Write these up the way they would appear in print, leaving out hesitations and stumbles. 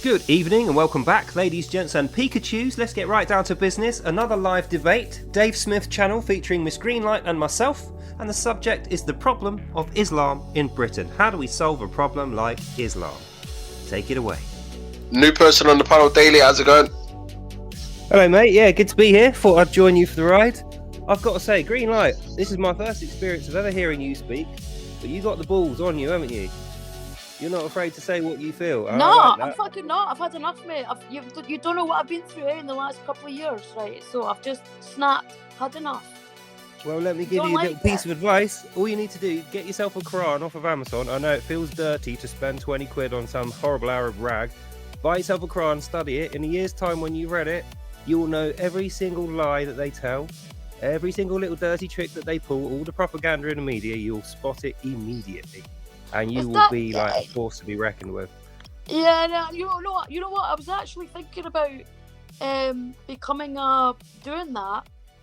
Good evening and welcome back, ladies, gents and Pikachus. Let's get right down to business. Another live debate, Dave Smith channel featuring Miss GreenLight and myself, and the subject is the problem of Islam in Britain. How do we solve a problem like Islam? Take it away. New person on the panel, Daily, how's it going? Hello mate, yeah, good to be here. Thought I'd join you for the ride. I've got to say, GreenLight, this is my first experience of ever hearing you speak, but you got the balls on you, haven't you? You're not afraid to say what you feel. No, like I'm fucking not. I've had enough, mate. You don't know what I've been through in the last couple of years, right? So I've just snapped. Had enough. Well, let me give you a little piece of advice. All you need to do, get yourself a Quran off of Amazon. I know it feels dirty to spend 20 quid on some horrible Arab rag. Buy yourself a Quran, study it. In a year's time when you've read it, you will know every single lie that they tell, every single little dirty trick that they pull, all the propaganda in the media, you'll spot it immediately. And you will be like a force to be reckoned with. Yeah, no, you know what? I was actually thinking about becoming doing that,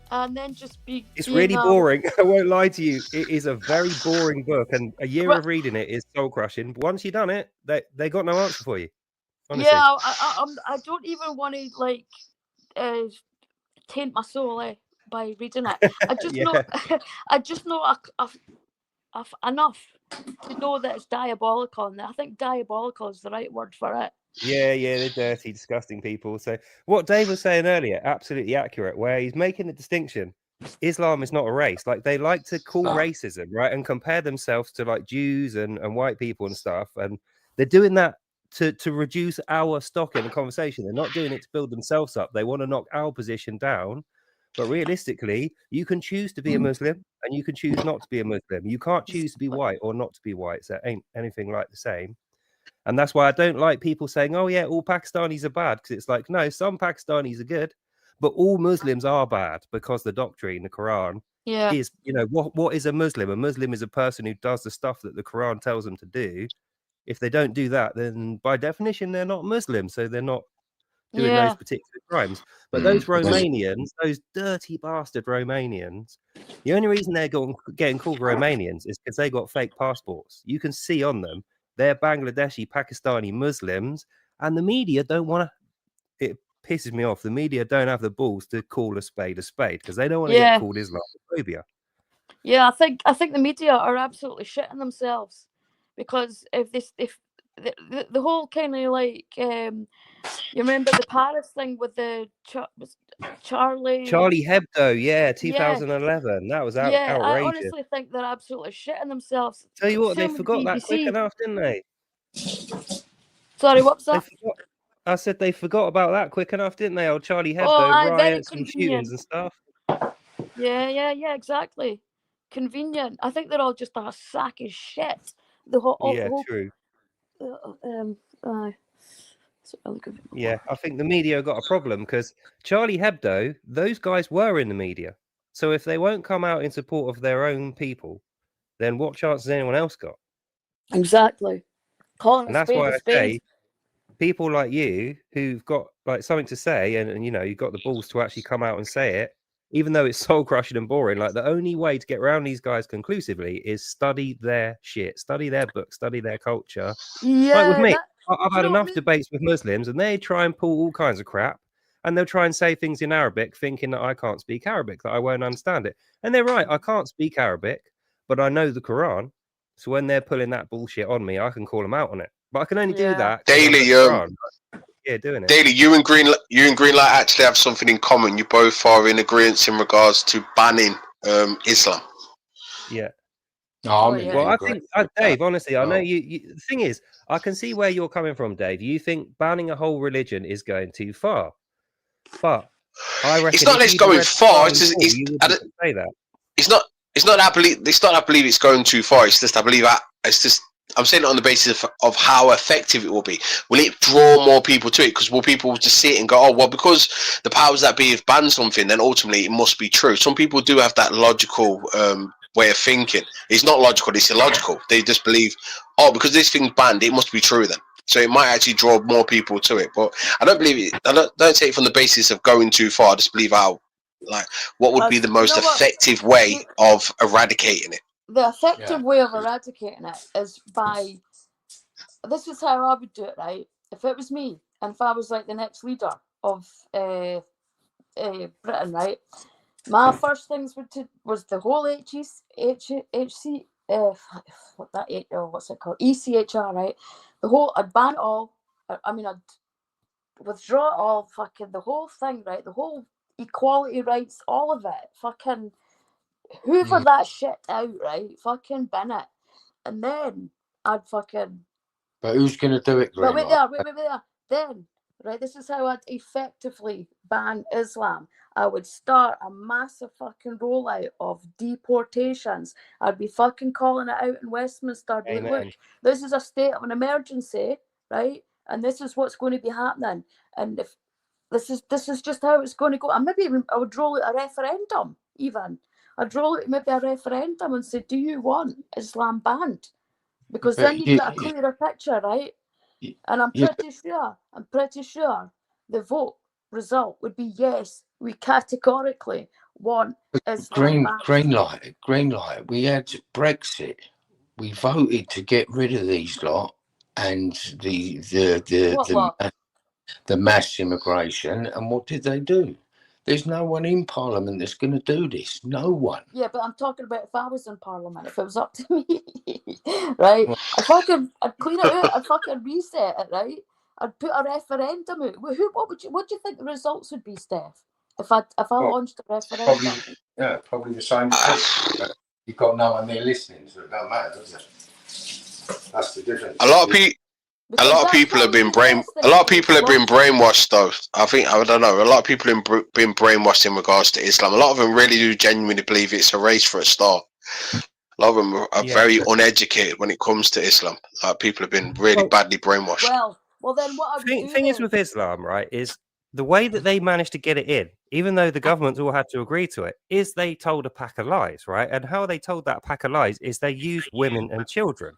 and then just be. It's really boring. I won't lie to you. It is a very boring book, and a year of reading it is soul crushing. But once you've done it, they got no answer for you. Honestly. Yeah, I don't even want to like taint my soul by reading it. I just know I just know I've enough to know that it's diabolical, and I think diabolical is the right word for it. Yeah, they're dirty, disgusting people. So what Dave was saying earlier, absolutely accurate, where he's making the distinction. Islam is not a race. Like, they like to call racism, right, and compare themselves to like Jews and white people and stuff. And they're doing that to reduce our stock in the conversation. They're not doing it to build themselves up. They want to knock our position down. But realistically, you can choose to be a Muslim and you can choose not to be a Muslim. You can't choose to be white or not to be white. So it ain't anything like the same. And that's why I don't like people saying, oh, yeah, all Pakistanis are bad. Because it's like, no, some Pakistanis are good, but all Muslims are bad because the doctrine, the Quran, is, what is a Muslim? A Muslim is a person who does the stuff that the Quran tells them to do. If they don't do that, then by definition, they're not Muslim. So they're not doing those particular crimes. But those Romanians, those dirty bastard Romanians, the only reason they're getting called Romanians is because they got fake passports. You can see on them, they're Bangladeshi, Pakistani Muslims, and the media don't want to. It pisses me off. The media don't have the balls to call a spade because they don't want to get called Islamophobia. Yeah, I think the media are absolutely shitting themselves, because if the whole kind of like you remember the Paris thing with the Charlie Hebdo, 2011. That was outrageous. I honestly think they're absolutely shitting themselves. Tell you what, they forgot that quick enough, didn't they? Sorry, what was that? I said they forgot about that quick enough, didn't they? Old Charlie Hebdo, riots and shootings and stuff. Yeah, exactly. Convenient. I think they're all just a sack of shit. The whole true. I think the media got a problem because Charlie Hebdo, those guys were in the media. So if they won't come out in support of their own people, then what chance has anyone else got? Exactly. And that's why I say people like you who've got like something to say and you've got the balls to actually come out and say it, even though it's soul crushing and boring, like the only way to get around these guys conclusively is study their shit, study their books, study their culture. Like with me, I've had enough debates with Muslims and they try and pull all kinds of crap and they'll try and say things in Arabic thinking that I can't speak Arabic, that I won't understand it. And they're right, I can't speak Arabic, but I know the Quran. So when they're pulling that bullshit on me, I can call them out on it. But I can only do that daily. Doing it. Daily, you and GreenLight actually have something in common. You both are in agreement in regards to banning Islam. Yeah. Well, I think, Dave, honestly, I know you. The thing is, I can see where you're coming from, Dave. You think banning a whole religion is going too far, but I reckon it's not. It's going far. Say that. It's not. It's not. I believe. It's not. I believe it's going too far. It's just. I believe. It's just. I'm saying it on the basis of how effective it will be. Will it draw more people to it? Because will people just see it and go, oh, well, because the powers that be have banned something, then ultimately it must be true. Some people do have that logical way of thinking. It's not logical, it's illogical. They just believe, oh, because this thing's banned, it must be true then. So it might actually draw more people to it. But I don't believe it. I don't take it from the basis of going too far. I just believe what would be the most effective way of eradicating it. The effective way of eradicating it is by, this is how I would do it, right? If it was me, and if I was like the next leader of Britain, right? My first things was the whole HC, what that what's it called, ECHR, right? I'd ban it all. I mean, I'd withdraw it all, fucking the whole thing, right? The whole equality rights, all of it, fucking hoover that shit out, right? Fucking bin it, and then I'd fucking. But who's going to do it, But wait GreenLight? there. Then, right, this is how I'd effectively ban Islam. I would start a massive fucking rollout of deportations. I'd be fucking calling it out in Westminster. I'd be like, look, this is a state of an emergency, right? And this is what's going to be happening. And if this is just how it's going to go. And maybe even I would roll out a referendum, even. I'd roll out maybe a referendum and say, do you want Islam banned? Because But then you get a clearer picture, right? And I'm pretty sure the vote result would be yes, we categorically want Islam banned. GreenLight. We had Brexit. We voted to get rid of these lot and the mass immigration. And what did they do? There's no one in Parliament that's going to do this. No one. Yeah, but I'm talking about if I was in Parliament, if it was up to me, right? I'd clean it out. I'd fucking reset it, right? I'd put a referendum out. What do you think the results would be, Steph? If I launched a referendum? Probably the same. You've got no one there listening, so it don't matter, does it? That's the difference. A lot of people have been brainwashed though. I don't know. A lot of people have been brainwashed in regards to Islam. A lot of them really do genuinely believe it's a race for a start. A lot of them are very uneducated when it comes to Islam. People have been really badly brainwashed. Well, then what the thing is with Islam, right, is the way that they managed to get it in, even though the governments all had to agree to it, is they told a pack of lies, right? And how they told that pack of lies is they used women and children.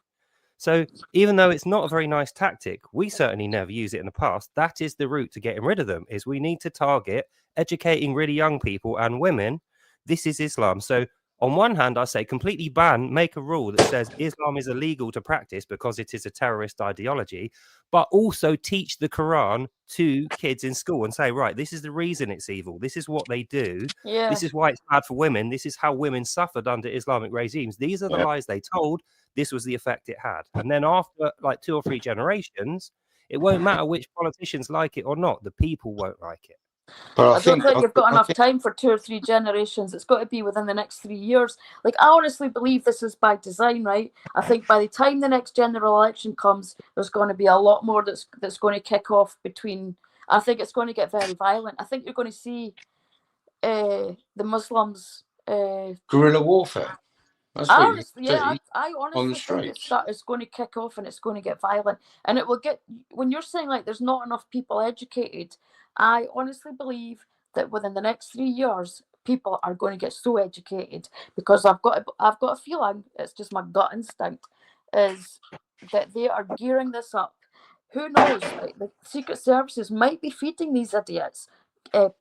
So even though it's not a very nice tactic, we certainly never use it in the past. That is the route to getting rid of them, is we need to target educating really young people and women. This is Islam. So on one hand, I say completely ban, make a rule that says Islam is illegal to practice because it is a terrorist ideology, but also teach the Quran to kids in school and say, right, this is the reason it's evil. This is what they do. Yeah. This is why it's bad for women. This is how women suffered under Islamic regimes. These are the lies they told. This was the effect it had. And then after like 2 or 3 generations, it won't matter which politicians like it or not. The people won't like it. But I don't think you've got enough time for 2 or 3 generations. It's got to be within the next 3 years. Like, I honestly believe this is by design, right? I think by the time the next general election comes, there's going to be a lot more that's going to kick off between. I think it's going to get very violent. I think you're going to see the Muslims guerrilla warfare. I honestly think it's going to kick off and it's going to get violent, and it will get. When you're saying like there's not enough people educated, I honestly believe that within the next 3 years, people are going to get so educated, because I've got a feeling, it's just my gut instinct, is that they are gearing this up. Who knows? Like, the secret services might be feeding these idiots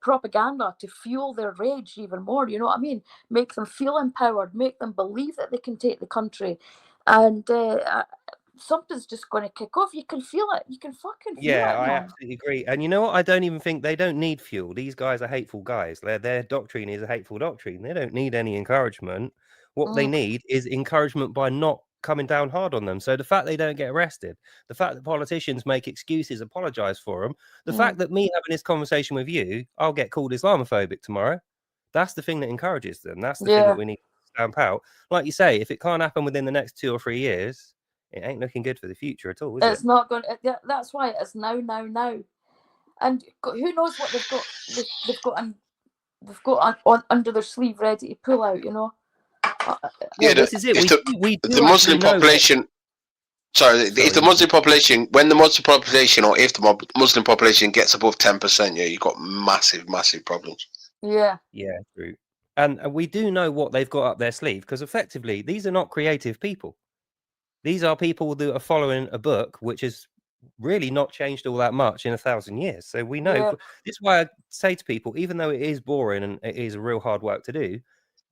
propaganda to fuel their rage even more. You know what I mean? Make them feel empowered, make them believe that they can take the country, and something's just going to kick off. You can feel it. You can fucking feel it. Yeah, I absolutely agree. And you know what? I don't even think they don't need fuel. These guys are hateful guys. Their doctrine is a hateful doctrine. They don't need any encouragement. What they need is encouragement by not coming down hard on them. So the fact they don't get arrested, the fact that politicians make excuses, apologize for them, the fact that me having this conversation with you, I'll get called Islamophobic tomorrow. That's the thing that encourages them. That's the thing that we need to stamp out. Like you say, if it can't happen within the next 2 or 3 years, it ain't looking good for the future at all, is it? It's not going. That's why it's now. And who knows what they've got? They've got under their sleeve, ready to pull out. You know. This is it. The Muslim population. Sorry, if the Muslim population, when the Muslim population, or if the Muslim population gets above 10%, you've got massive problems. Yeah, true. And we do know what they've got up their sleeve, because effectively these are not creative people. These are people that are following a book which has really not changed all that much in 1,000 years. So we know. Yeah. This is why I say to people, even though it is boring and it is real hard work to do,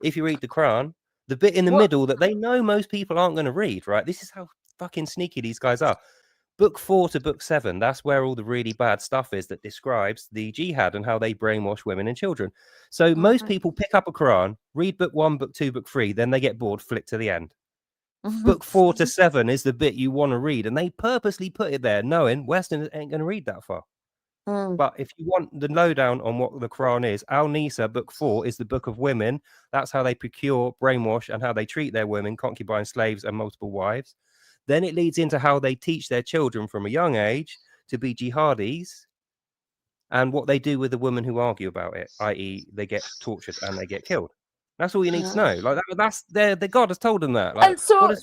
if you read the Quran, the bit in the middle that they know most people aren't going to read, right? This is how fucking sneaky these guys are. Book 4 to book 7, that's where all the really bad stuff is that describes the jihad and how they brainwash women and children. So most people pick up a Quran, read book 1, book 2, book 3, then they get bored, flick to the end. Book 4 to 7 is the bit you want to read, and they purposely put it there knowing Westerners ain't going to read that far. But if you want the lowdown on what the Quran is, Al-Nisa, book 4, is the book of women. That's how they procure, brainwash, and how they treat their women, concubines, slaves, and multiple wives. Then it leads into how they teach their children from a young age to be jihadis and what they do with the women who argue about it, i.e. they get tortured and they get killed. That's all you need to know. Like that's the God has told them that. Like, And so,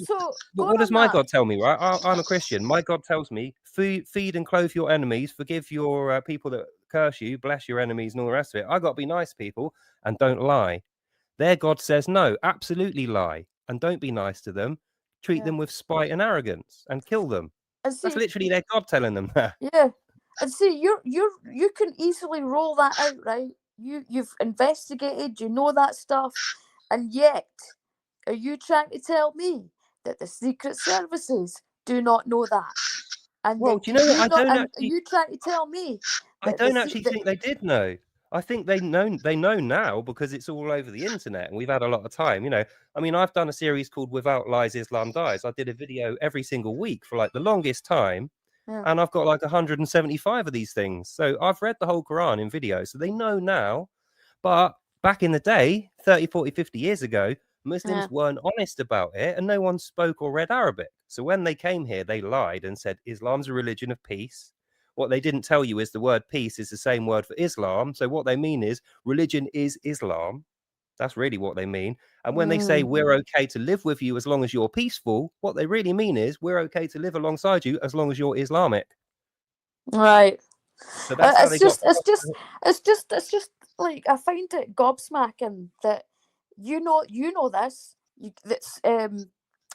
what does my God tell me? Right, I'm a Christian. My God tells me feed and clothe your enemies, forgive your people that curse you, bless your enemies, and all the rest of it. I got to be nice to people and don't lie. Their God says no, absolutely lie and don't be nice to them. Treat them with spite and arrogance and kill them. That's literally their God telling them that. Yeah, and see, you can easily roll that out, right? You've investigated, you know that stuff, and yet, are you trying to tell me that the secret services do not know that? And well, do you know what? Are you trying to tell me? I don't actually think they did know. I think they know now because it's all over the internet and we've had a lot of time. You know, I mean, I've done a series called Without Lies, Islam Dies. I did a video every single week for like the longest time. And I've got like 175 of these things. So I've read the whole Quran in video. So they know now. But back in the day, 30, 40, 50 years ago, Muslims weren't honest about it and no one spoke or read Arabic. So when they came here, they lied and said Islam's a religion of peace. What they didn't tell you is the word peace is the same word for Islam. So what they mean is religion is Islam. That's really what they mean. And when they say we're okay to live with you as long as you're peaceful, what they really mean is we're okay to live alongside you as long as you're Islamic. Right. So that's how it's just like I find it gobsmacking that you know this. That's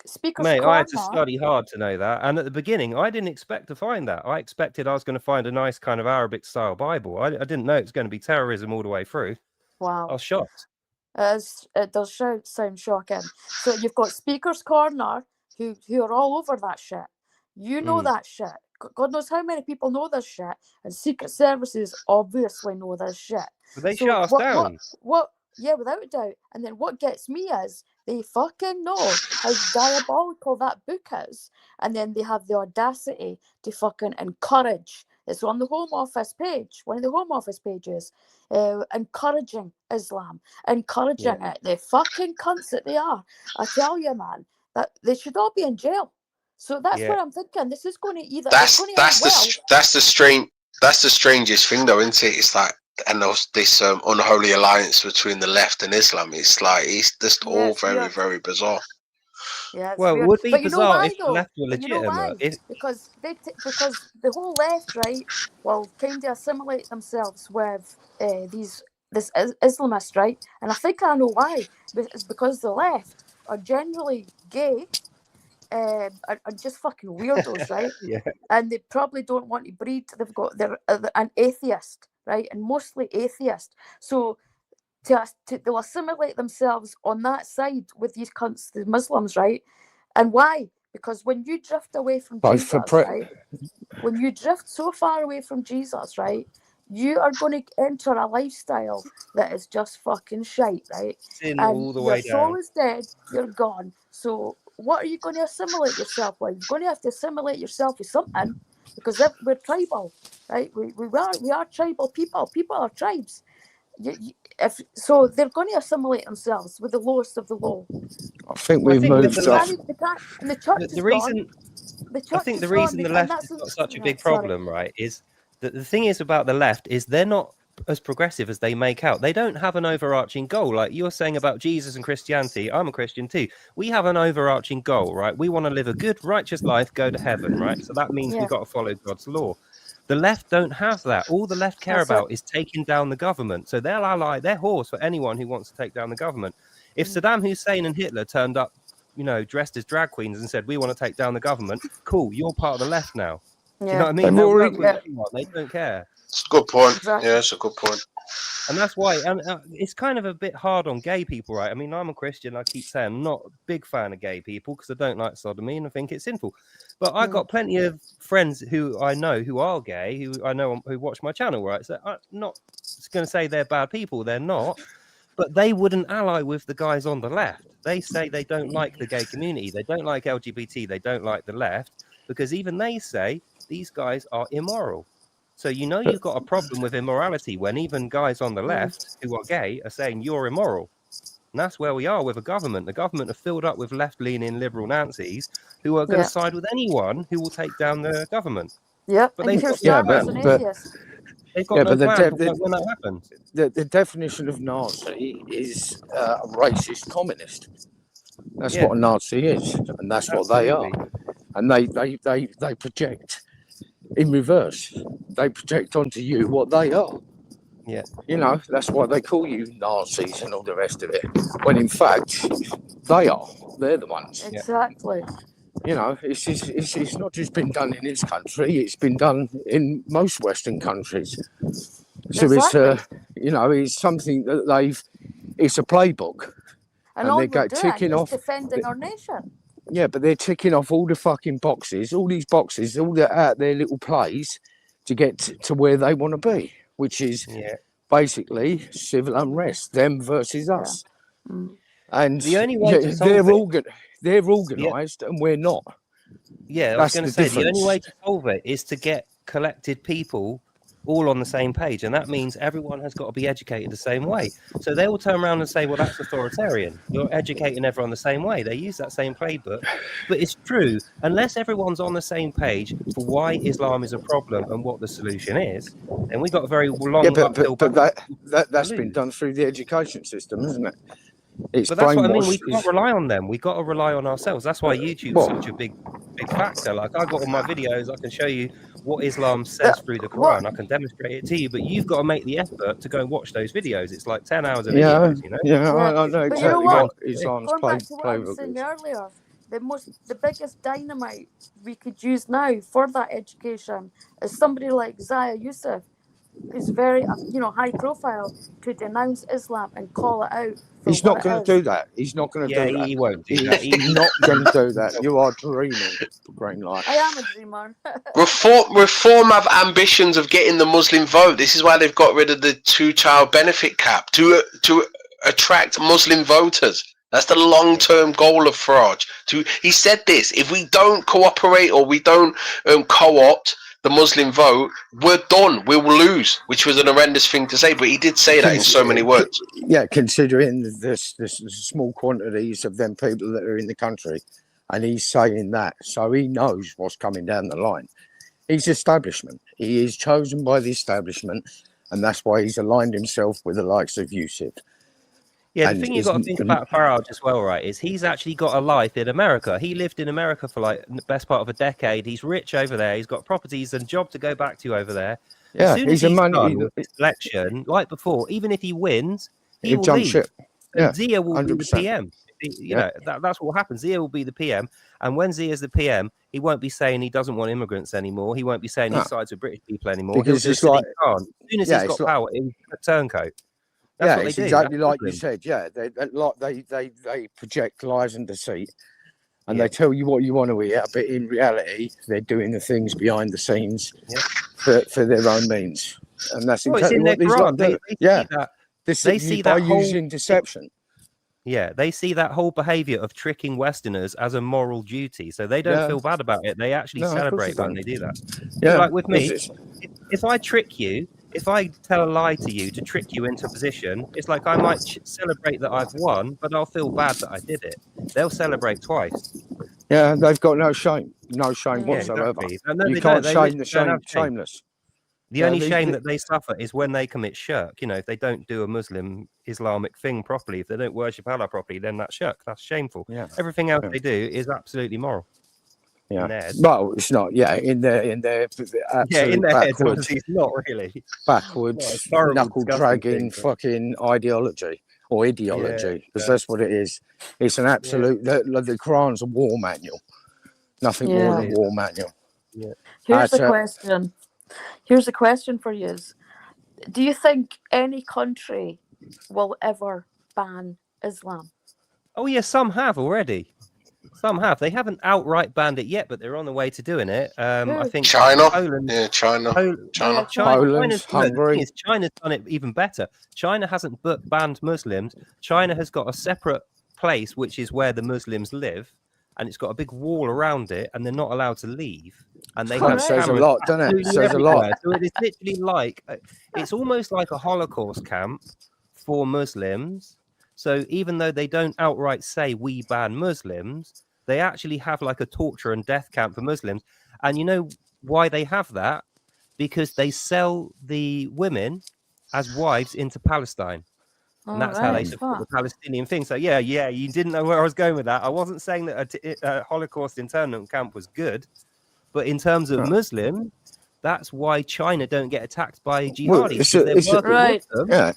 Speaker's Mate, Corner. I had to study hard to know that. And at the beginning, I didn't expect to find that. I expected I was going to find a nice kind of Arabic style Bible. I didn't know it was going to be terrorism all the way through. Wow. I was shocked. It does sound shocking. So you've got Speaker's Corner who are all over that shit. You know that shit. God knows how many people know this shit. And Secret Services obviously know this shit. But they shut us down. Yeah, without a doubt. And then what gets me is they fucking know how diabolical that book is. And then they have the audacity to fucking encourage. It's on the Home Office page, one of the Home Office pages, encouraging Islam, encouraging it. The fucking cunts that they are. I tell you, man, that they should all be in jail. So that's what I'm thinking. This is going to either. That's the strangest thing, though, isn't it? It's like, and this unholy alliance between the left and Islam. It's like it's just all very, very bizarre. Yeah, well, weird. it would be but bizarre why, if the left were legitimate. You know why? Because the whole left, right, will kind of assimilate themselves with this Islamist, right? And I think I know why. It's because the left are generally gay, are just fucking weirdos, right? And they probably don't want to breed. They're an atheist, right? And mostly atheist. So they'll assimilate themselves on that side with these cunts, the Muslims, right? And why? Because when you drift away from Jesus, right? When you drift so far away from Jesus, right? You are going to enter a lifestyle that is just fucking shite, right? Sin and all the way your soul down. is dead, you're gone. So what are you going to assimilate yourself with? You're going to have to assimilate yourself with something, because we're tribal, right? We are tribal people. People are tribes. So they're going to assimilate themselves with the lowest of the low. I think we've moved up. And the church is gone. I think the reason the left has got such a big problem, right, is that the thing is about the left is they're not as progressive as they make out. They don't have an overarching goal. Like you're saying about Jesus and Christianity, I'm a Christian too. We have an overarching goal, right? We want to live a good, righteous life, go to heaven, right? So that means we've got to follow God's law. The left don't have that. All the left care about is taking down the government. So they'll ally their horse for anyone who wants to take down the government. If Saddam Hussein and Hitler turned up, dressed as drag queens and said, we want to take down the government, cool, you're part of the left now. Do you know what I mean? They've They'll already- work with anyone. They don't care. It's a good point. Exactly. Yeah, it's a good point. And that's why, and it's kind of a bit hard on gay people, right? I mean, I'm a Christian. I keep saying I'm not a big fan of gay people because I don't like sodomy and I think it's sinful. But I got plenty of friends who I know who are gay, who I know who watch my channel, right? So I'm not going to say they're bad people. They're not. But they wouldn't ally with the guys on the left. They say they don't like the gay community. They don't like LGBT. They don't like the left because even they say these guys are immoral. So you know you've got a problem with immorality when even guys on the left who are gay are saying you're immoral. And that's where we are with a government. The government are filled up with left-leaning liberal Nazis who are going to side with anyone who will take down the government. Yep. But And they've Keir got, Starmer's an atheist. they've got no but plan for when that happens. The definition of Nazi is a racist communist. That's what a Nazi is, and that's what they are. And they project in reverse. They project onto you what they are. Yeah. You know, that's why they call you Nazis and all the rest of it. When in fact, they are. They're the ones. Exactly. You know, it's not just been done in this country. It's been done in most Western countries. So it's something that it's a playbook. And all they we're go ticking doing is off defending our nation. Yeah, but they're ticking off all the fucking boxes, all these boxes, all their little plays to get to where they want to be, which is basically civil unrest, them versus us. And the only way to solve they're organised and we're not. Yeah, I was going to say the only way to solve it is to get collected people all on the same page, and that means everyone has got to be educated the same way. So they will turn around and say, well, that's authoritarian. You're educating everyone the same way. They use that same playbook. But it's true, unless everyone's on the same page for why Islam is a problem and what the solution is, then we've got a very long uphill but that's been done through the education system, isn't it? But that's what I mean. We can't rely on them. We've got to rely on ourselves. That's why YouTube's such a big factor. Like, I got all my videos, I can show you what Islam says through the Quran. I can demonstrate it to you, but you've got to make the effort to go and watch those videos. It's like 10 hours of videos, you know? I know exactly you know what Islam's going back to what I was playbook saying is. earlier, the biggest dynamite we could use now for that education is somebody like Zaya Youssef, who's very high profile, to denounce Islam and call it out. He's not going to do that. He's not going to do that. He won't do that. He's not going to do that. You are dreaming, GreenLight. I am a dreamer. Reform have ambitions of getting the Muslim vote. This is why they've got rid of the 2-child benefit cap to attract Muslim voters. That's the long-term goal of Farage. He said this: if we don't cooperate or we don't co-opt the Muslim vote, we're done. We will lose, which was an horrendous thing to say, but he did say that in so many words. Yeah, considering the small quantities of them people that are in the country, and he's saying that, so he knows what's coming down the line. He's establishment. He is chosen by the establishment, and that's why he's aligned himself with the likes of Yusuf. Yeah, the thing you've got to think about Farage as well, right, is he's actually got a life in America. He lived in America for like the best part of a decade. He's rich over there. He's got properties and job to go back to over there. Yeah, as soon as he's done with this election, like before, even if he wins, he will leave. Ship. Yeah, Zia will 100%. Be the PM. You know, that's what will happen. Zia will be the PM. And when Zia's the PM, he won't be saying he doesn't want immigrants anymore. He won't be saying he sides with British people anymore. Because it's like, as soon as he's got power, he'll a turncoat. That's it's exactly like you said. Yeah, they project lies and deceit, and they tell you what you want to hear, but in reality, they're doing the things behind the scenes for their own means, and that's exactly what these lot do. They see that using deception. Yeah, they see that whole behaviour of tricking Westerners as a moral duty, so they don't feel bad about it. They actually celebrate when they do that. Yeah, like with me, if I trick you. If I tell a lie to you to trick you into a position, it's like I might celebrate that I've won, but I'll feel bad that I did it. They'll celebrate twice. Yeah, they've got no shame whatsoever. Exactly. You can't shame the shameless. The only shame that they suffer is when they commit shirk. You know, if they don't do a Muslim Islamic thing properly, if they don't worship Allah properly, then that's shirk. That's shameful. Yeah. Everything else they do is absolutely moral. Yeah, well, it's not. Yeah, in their in their heads, it's not really backwards, knuckle dragging, fucking ideology because that's what it is. It's an absolute. The Quran's a war manual, nothing more than a war manual. Yeah. Here's the question. Here's a question for you. Do you think any country will ever ban Islam? Oh yeah, some have already. Some have. They haven't outright banned it yet, but they're on the way to doing it. I think China. Poland, Yeah, China. China's Hungary. The China's done it even better. China hasn't banned Muslims. China has got a separate place, which is where the Muslims live, and it's got a big wall around it, and they're not allowed to leave. And they have says a lot, doesn't it? Says a lot. So it is literally like, it's almost like a Holocaust camp for Muslims. So even though they don't outright say we ban Muslims, they actually have like a torture and death camp for Muslims. And you know why they have that? Because they sell the women as wives into Palestine. And that's how they support the Palestinian thing. So yeah, you didn't know where I was going with that. I wasn't saying that a Holocaust internment camp was good, but in terms of Muslim, that's why China don't get attacked by jihadis.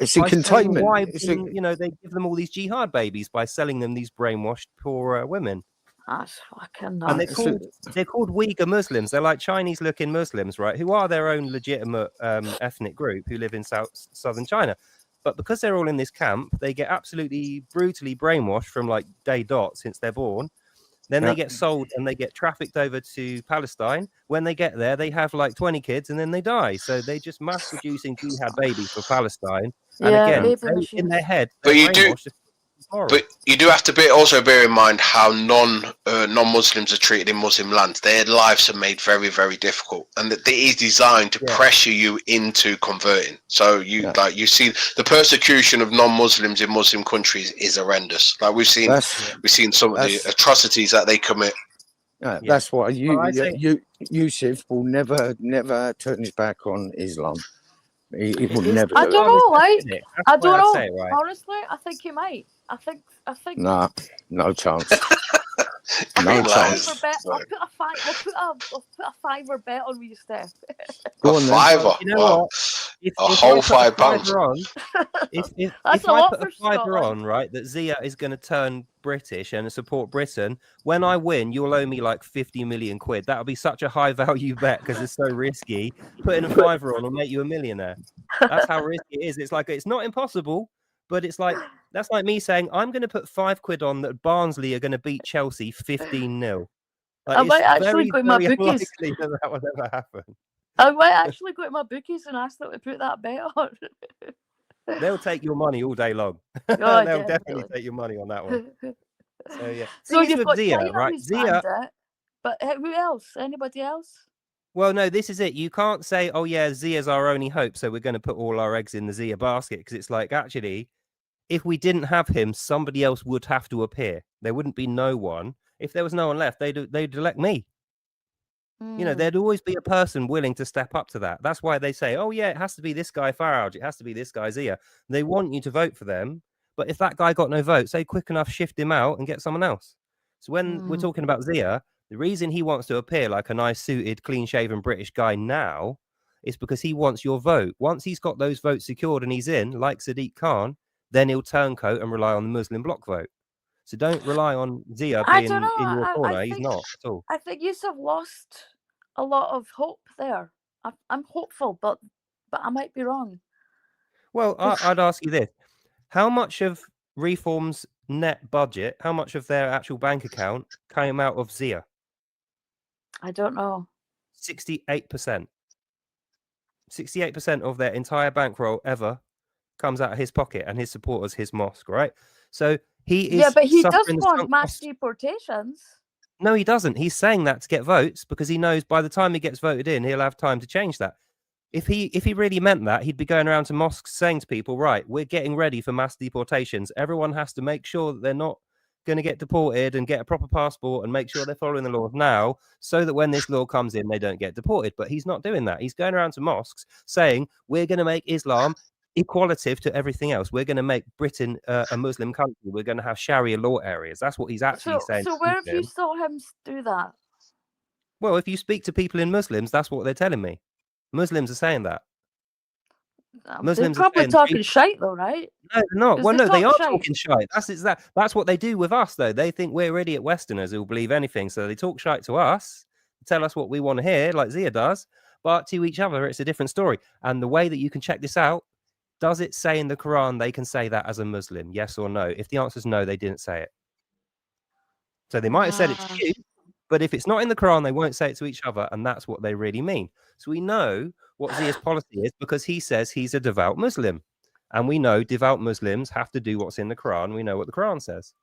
It's a containment. You know, they give them all these jihad babies by selling them these brainwashed poor women. That's fucking nuts. And they're called Uyghur Muslims. They're like Chinese-looking Muslims, right? Who are their own legitimate ethnic group who live in southern China. But because they're all in this camp, they get absolutely brutally brainwashed from like day dot since they're born. Then they get sold and they get trafficked over to Palestine. When they get there, they have like 20 kids and then they die. So they just mass producing jihad babies for Palestine. And again, in their head, but you do have to also bear in mind how non-Muslims are treated in Muslim lands. Their lives are made very, very difficult, and that it is designed to pressure you into converting. So you see the persecution of non-Muslims in Muslim countries is horrendous. Like we've seen some of the atrocities that they commit. That's why Yusuf will never turn his back on Islam. He would never. I don't know. I don't know. Honestly, I think he might. I think. Nah, no chance. No chance. I'll put a fiver bet on you, Steph. A fiver. You know what? If whole £5. If I put a fiver on, right, that Zia is going to turn British and support Britain, when I win, you'll owe me like 50 million quid. That'll be such a high value bet because it's so risky. Putting a fiver on will make you a millionaire. That's how risky it is. It's like, it's not impossible, but it's like, that's like me saying, I'm going to put £5 on that Barnsley are going to beat Chelsea 15-0. Like, I might actually go to my bookies. That would ever happen. I might actually go to my bookies and ask them to put that bet on. They'll take your money all day long. They'll definitely take your money on that one. So yeah. So you've got Zia, China, right? Zia. But who else? Anybody else? Well, no, this is it. You can't say, oh yeah, Zia's our only hope, so we're going to put all our eggs in the Zia basket, because it's like, actually, if we didn't have him, somebody else would have to appear. There wouldn't be no one. If there was no one left, they'd elect me. You know, there'd always be a person willing to step up to that. That's why they say, oh yeah, it has to be this guy Farage, it has to be this guy Zia. They want you to vote for them, but if that guy got no votes, they quick enough shift him out and get someone else. So when we're talking about Zia, the reason he wants to appear like a nice suited, clean-shaven British guy now is because he wants your vote. Once he's got those votes secured and he's in, like Sadiq Khan, then he'll turncoat and rely on the Muslim bloc vote. So don't rely on Zia being in your corner. He's not at all. I think you have lost a lot of hope there. I'm hopeful, but I might be wrong. Well, I'd ask you this. How much of Reform's net budget, how much of their actual bank account came out of Zia? I don't know. 68%. 68% of their entire bankroll ever comes out of his pocket and his supporters, his mosque, right? So he is. Yeah, but he does want mass deportations. No, he doesn't. He's saying that to get votes because he knows by the time he gets voted in, he'll have time to change that. If he really meant that, he'd be going around to mosques saying to people, right, we're getting ready for mass deportations. Everyone has to make sure that they're not going to get deported and get a proper passport and make sure they're following the laws now so that when this law comes in, they don't get deported. But he's not doing that. He's going around to mosques saying, we're going to make Islam equalitative to everything else. We're going to make Britain a Muslim country. We're going to have Sharia law areas. That's what he's actually saying. So where have you saw him do that? Well, if you speak to people in Muslims, that's what they're telling me. Muslims are saying that. Muslims they're probably talking shite though, right? No, they're not. Well, no, they are talking shite. That's what they do with us, though. They think we're idiot Westerners who will believe anything, so they talk shite to us. tell us what we want to hear, like Zia does, but to each other, it's a different story. And the way that you can check this out, does it say in the Quran they can say that as a Muslim? Yes or no? If the answer is no, they didn't say it. So they might have said it to you, but if it's not in the Quran, they won't say it to each other, and that's what they really mean. So we know what Zia's policy is because he says he's a devout Muslim. And we know devout Muslims have to do what's in the Quran. We know what the Quran says.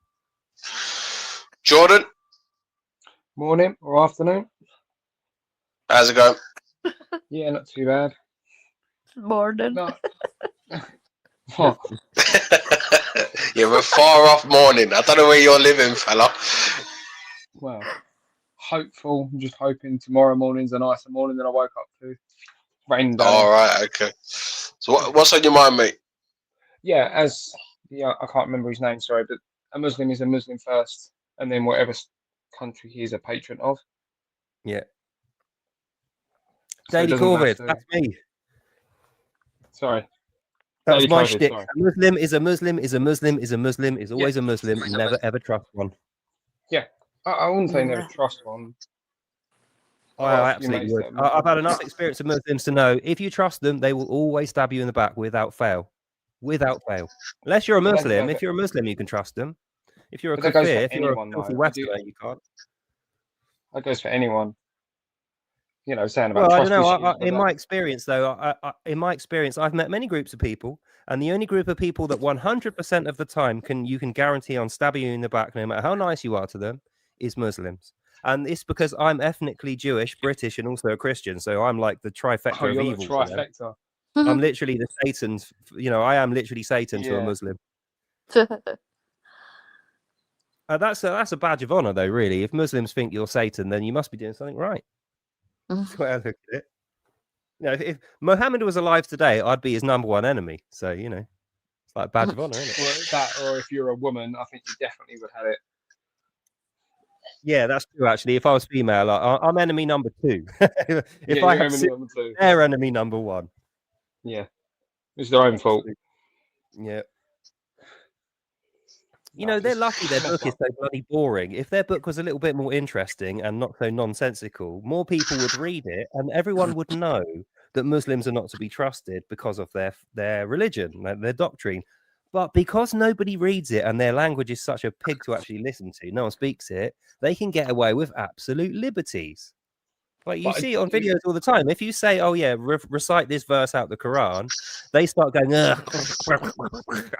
Jordan, Morning or afternoon. how's it going? Yeah, not too bad. Morning. No. What? Yeah, we're far off morning. I don't know where you're living, fella. Well, hopeful. I'm just hoping tomorrow morning's a nicer morning than I woke up to. Rain down. All right, okay. So what's on your mind, mate? Yeah, I can't remember his name, sorry, but a Muslim is a Muslim first, and then whatever country he is a patron of. Yeah. So it Daily doesn't have Corvid, to- that's me. Sorry. That was Daily my Covid, shtick. sorry. A Muslim is a Muslim, is a Muslim, is a Muslim, is always a Muslim. Is a Never, Muslim. ever trust one. I wouldn't say never Yeah. trust one. I absolutely would. I've had enough experience of Muslims to know if you trust them, they will always stab you in the back without fail. Without fail. Unless you're a But Muslim. that- If you're a Muslim, you can trust them. If you're a But that goes for kafir, if you're a anyone, filthy though. Westerner, you can't. That goes for anyone. You know, saying about Well, I trust don't know. issues, but In that- my experience, though, in my experience, I've met many groups of people, and the only group of people that 100% of the time you can guarantee on stabbing you in the back, no matter how nice you are to them, is Muslims. And it's because I'm ethnically Jewish, British, and also a Christian. So I'm like the trifecta of you're evil. a to them. trifecta. I'm literally the Satan's. I am literally Satan to a Yeah. Muslim. That's a badge of honor, though. Really, if Muslims think you're Satan, then you must be doing something right. That's the way I look at it. If Muhammad was alive today, I'd be his #1 enemy. So it's like a badge of honor, isn't it? Well, that, or if you're a woman, I think you definitely would have it. Yeah, that's true. Actually, if I was female, I'm enemy #2. if Yeah, I you're had enemy number two. they're enemy #1. Yeah, it's their own fault. Yeah. No, They're it's lucky their messed book is up. so bloody boring. If their book was a little bit more interesting and not so nonsensical, more people would read it, and everyone would know that Muslims are not to be trusted because of their religion, their doctrine. But because nobody reads it and their language is such a pig to actually listen to, no one speaks it, they can get away with absolute liberties. Like you But see it on videos all the time. If you say, "Oh yeah, recite this verse out the Quran," they start going, "Allah,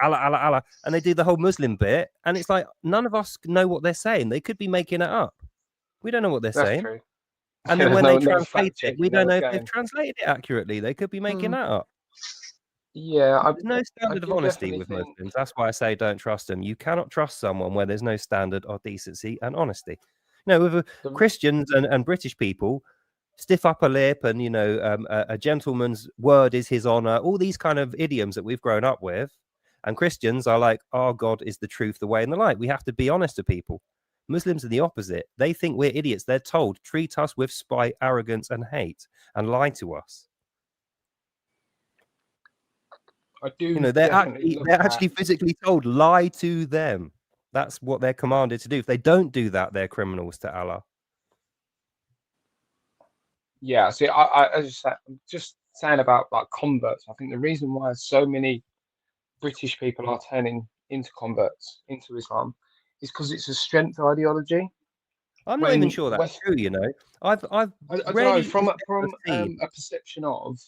Allah, Allah," and they do the whole Muslim bit, and it's like none of us know what they're saying. They could be making it up. We don't know what they're That's saying. true. And Yeah, then when there's they no translate it, fact-checking we don't know those if they've games. translated it accurately. They could be making that up. Yeah, There's no standard of do honesty definitely with think- Muslims. That's why I say don't trust them. You cannot trust someone where there's no standard of decency and honesty. With Christians and British people, stiff upper lip and a gentleman's word is his honor, all these kind of idioms that we've grown up with. And Christians are like, our God is the truth, the way, and the light. We have to be honest to people. Muslims are the opposite. They think we're idiots. They're told, treat us with spite, arrogance, and hate, and lie to us. I do. They're actually physically told, lie to them. That's what they're commanded to do. If they don't do that, they're criminals to Allah. Yeah, see, I'm just saying about like converts. I think the reason why so many British people are turning into converts into Islam is because it's a strength ideology. I'm not even sure that's true. I've I don't rarely know, from seen- a perception of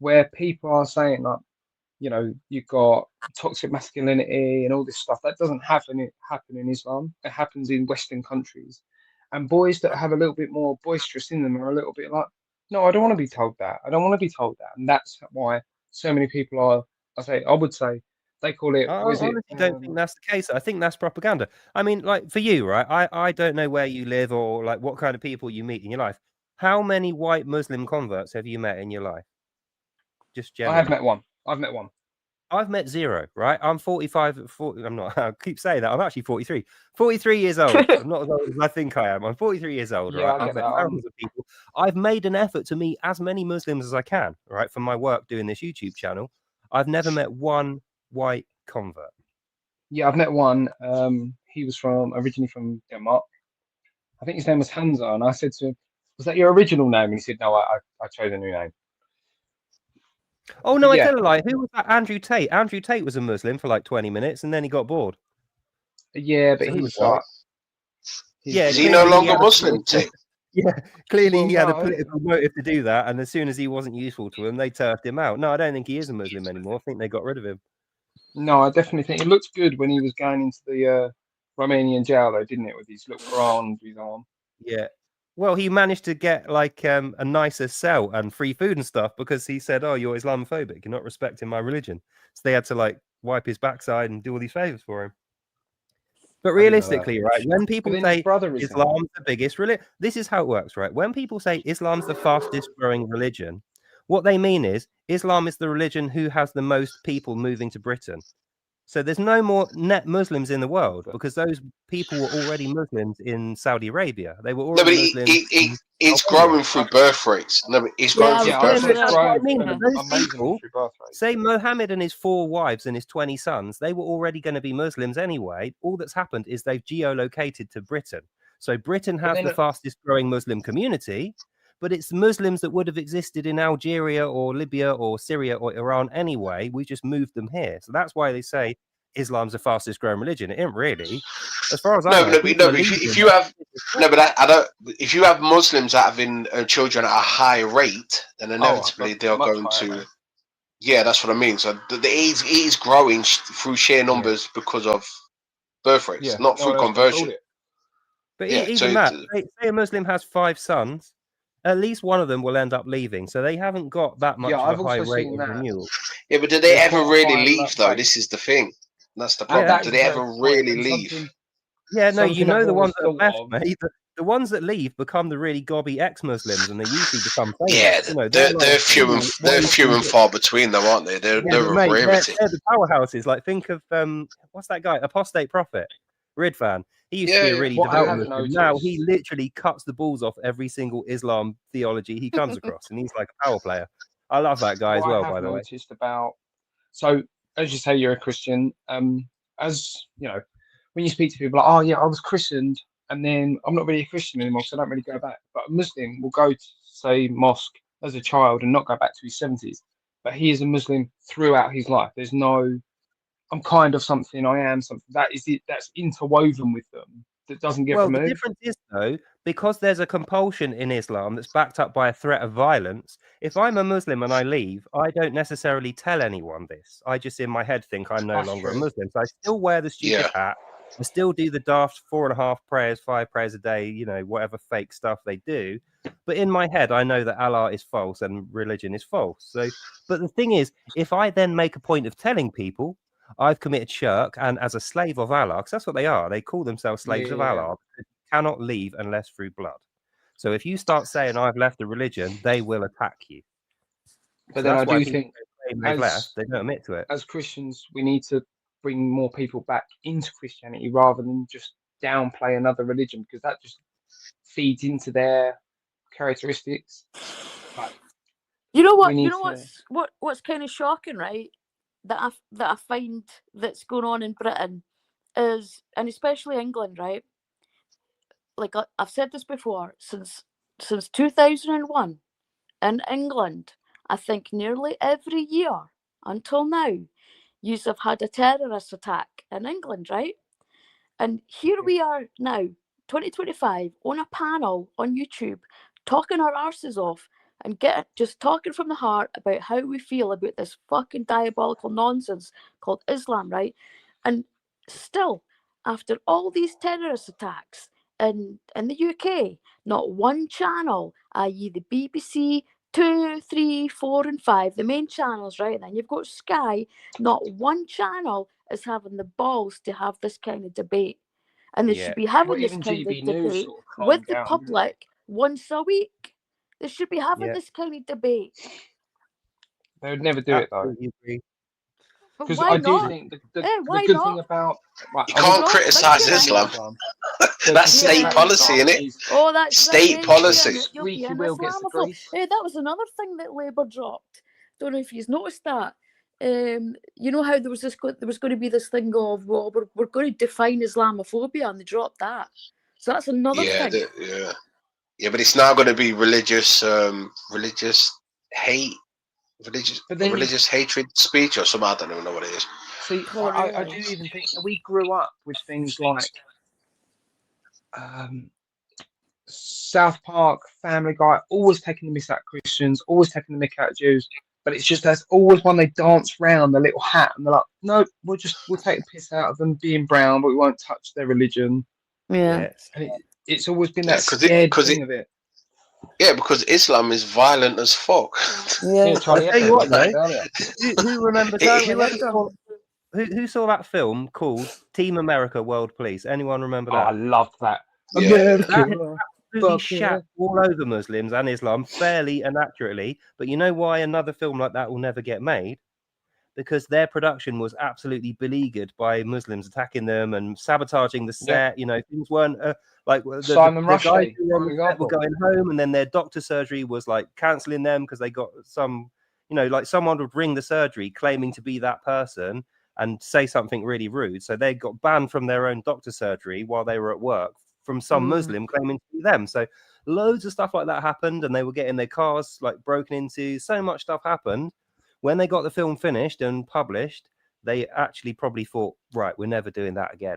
where people are saying like, you've got toxic masculinity and all this stuff that doesn't happen in Islam. It happens in Western countries. And boys that have a little bit more boisterous in them are a little bit like, no, I don't want to be told that. I don't want to be told that. And that's why so many people are, I would say, they call it. I honestly don't think that's the case. I think that's propaganda. I mean, like for you, right? I don't know where you live or like what kind of people you meet in your life. How many white Muslim converts have you met in your life? Just generally. I have met one. I've met 0, right? I'm 45. I'm not. I keep saying that. I'm actually 43. 43 years old. I'm not as old as I think I am. I'm 43 years old, Yeah, right? I I've get met that. thousands of people. I've made an effort to meet as many Muslims as I can, right? For my work doing this YouTube channel. I've never met one white convert. Yeah, I've met one. He was originally from Denmark. I think his name was Hansa, and I said to him, was that your original name? And he said, no, I chose a new name. Oh But no, I yeah. tell a lie. Who was that? Andrew Tate. Andrew Tate was a Muslim for like 20 minutes, and then he got bored. Yeah, but So he was he's right. like, Yeah, Is he no clearly longer had a Muslim? political- Yeah, clearly Well, he had a no. political motive to do that, and as soon as he wasn't useful to them, they turfed him out. No, I don't think he is a Muslim anymore. I think they got rid of him. No, I definitely think it looked good when he was going into the Romanian jail, though, didn't it? With his little Quran under his arm. Yeah. Well, he managed to get like a nicer cell and free food and stuff because he said, "Oh, you're Islamophobic. You're not respecting my religion." So they had to like wipe his backside and do all these favors for him. But I didn't know that. realistically, right, when people then his say brother is Islam's the biggest religion, this is how it works, right? When people say Islam's the fastest growing religion, what they mean is Islam is the religion who has the most people moving to Britain. So there's no more net Muslims in the world because those people were already Muslims in Saudi Arabia. They were No, but already Muslims. it's growing through birth rates. No, but it's growing through Yeah, birth I rates. That's what I growing mean. through Those amazingly people, through birth rate. say Mohammed and his 4 wives and his 20 sons, they were already going to be Muslims anyway. All that's happened is they've geolocated to Britain. So Britain has the fastest growing Muslim community, but it's Muslims that would have existed in Algeria or Libya or Syria or Iran anyway. We just moved them here. So that's why they say Islam's the fastest growing religion. It isn't really. As far as I know, if you have if you have Muslims that have children at a high rate, then inevitably they're going to. Yeah, that's what I mean. So it is growing through sheer numbers because of birth rates, not through conversion. But even that, say a Muslim has 5 sons, at least one of them will end up leaving. So they haven't got that much of a high rate of renewal. Yeah, but do they ever really leave though? This is the thing. That's the problem. Do they ever really leave? Yeah, no, you know the ones that have left, mate. The ones that leave become the really gobby ex-Muslims, and they usually become famous. Yeah, you know, they're few and far between, though, aren't they? They're a rarity. They're the powerhouses. Like, think of what's that guy? Apostate Prophet, Ridvan. He used to be a really devout Muslim. Now he literally cuts the balls off every single Islam theology he comes across, and he's like a power player. I love that guy as well, by the way. So, as you say, you're a Christian. As you know, when you speak to people, like, oh yeah, I was christened, and then I'm not really a Christian anymore, so I don't really go back. But a Muslim will go to, say, mosque as a child and not go back to his 70s. But he is a Muslim throughout his life. There's no, I'm kind of something, I am something. That is it. That's interwoven with them. That doesn't get removed. The difference is, though, because there's a compulsion in Islam that's backed up by a threat of violence. If I'm a Muslim and I leave, I don't necessarily tell anyone this. I just in my head think I'm no longer a Muslim. So I still wear the stupid hat. I still do the daft 4.5 prayers, 5 prayers a day, you know, whatever fake stuff they do. But in my head, I know that Allah is false and religion is false. So, but the thing is, if I then make a point of telling people I've committed shirk and as a slave of Allah, because that's what they are. They call themselves slaves of Allah. You cannot leave unless through blood. So if you start saying I've left the religion, they will attack you. But then I do think they've left, they don't admit to it. As Christians, we need to bring more people back into Christianity rather than just downplay another religion, because that just feeds into their characteristics. But you know what? You know what's kind of shocking, right? That I find that's going on in Britain is, and especially England, right? Like I've said this before, since 2001 in England, I think nearly every year until now, you have had a terrorist attack in England, right? And here we are now, 2025, on a panel on YouTube, talking our arses off and just talking from the heart about how we feel about this fucking diabolical nonsense called Islam, right? And still, after all these terrorist attacks in the UK, not one channel, i.e. the BBC, 2, 3, 4, and 5, the main channels, right? And then you've got Sky, not one channel is having the balls to have this kind of debate. And they should be having this kind of debate with the public once a week. They should be having this kind of debate. They would never do it, though. Because I do think the good thing about... You can't criticise Islam. That's state policy, isn't it? Oh, that's state policy. Squeaky wheel gets the grease. That was another thing that Labour dropped. Don't know if you've noticed that. You know how there was going to be this thing of, well, we're going to define Islamophobia, and they dropped that. So that's another thing. Yeah, but it's now going to be religious hate, But then, religious hatred speech or something. I don't even know what it is. see, Oh, I really? do even think we grew up with things like South Park, Family Guy, always taking the mick out of Christians, always taking the mick out of Jews. But it's just that's always when they dance round the little hat and they're like, no, we'll take the piss out of them being brown, but we won't touch their religion. Yeah. Yes. And it's always been Yeah, that scared thing of it. Yeah, because Islam is violent as fuck. Yeah. Yeah, Charlie I'll tell you Hebdo what, said though. earlier. Who remembers? Charlie Who, ever Hebdo. saw, who saw that film called Team America: World Police? Anyone remember Oh, I that? love that. Yeah. America. Absolutely Fuck shat all over Muslims and Islam fairly and accurately. But you know why another film like that will never get made? Because their production was absolutely beleaguered by Muslims attacking them and sabotaging the set. You know, things weren't like Simon the guys Rushdie, who were on for the set were example. going home, and then their doctor surgery was like cancelling them because they got some, you know, like someone would ring the surgery claiming to be that person and say something really rude. So they got banned from their own doctor surgery while they were at work from some Muslim claiming to be them. So loads of stuff like that happened, and they were getting their cars like broken into. So much stuff happened. When they got the film finished and published, they actually probably thought, right, we're never doing that again.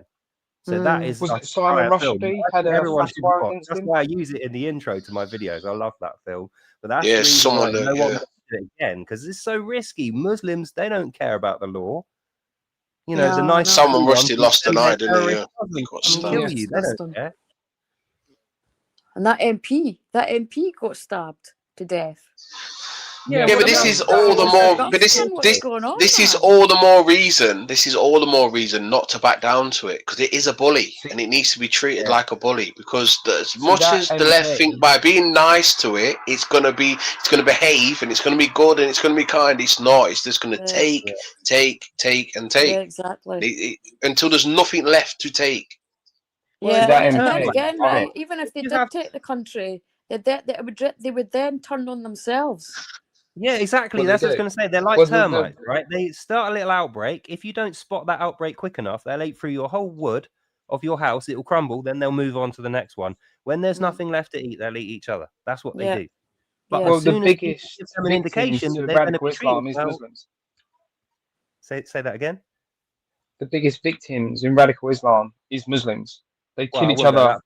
So that is Was a it Simon fire film. Rushdie I had think a everyone should fatwa watch. against That's him? why I use it in the intro to my videos. I love that film. But that's Yeah, the reason someone why that- no one yeah. wants to do it again, because it's so risky. Muslims, they don't care about the law. You know, the No, nice no. Someone ones Rushdie will lost an send their eye, didn't he? terrorist Yeah. cousins He to got come and stabbed. kill Yes, you. They that's don't done. care. And that MP got stabbed to death. Yeah, well, but this that is was- all that the was more. Rushdie. But this What's going on, this is man? all the more reason. This is all the more reason not to back down to it, because it is a bully and it needs to be treated like a bully. Because as much that as the left MP think by being nice to it, it's gonna behave and it's gonna be good and it's gonna be kind. It's not. It's just gonna take and take Yeah, exactly. until there's nothing left to take. Yeah, that and then MP, again, I right? think- Even if they You did have- take the country, they would then turn on themselves. Yeah, exactly. Well, That's they what I was do. going to say. They're like Well, termites, right? They start a little outbreak. If you don't spot that outbreak quick enough, they'll eat through your whole wood of your house. It will crumble. Then they'll move on to the next one. When there's nothing left to eat, they'll eat each other. That's what they Yeah. do. But Yeah. Well, as the soon as people biggest give them an victims indication that to they're going to radical be treated Islam is well, Muslims. say that again. The biggest victims in radical Islam is Muslims. They Well, kill I each won't go other.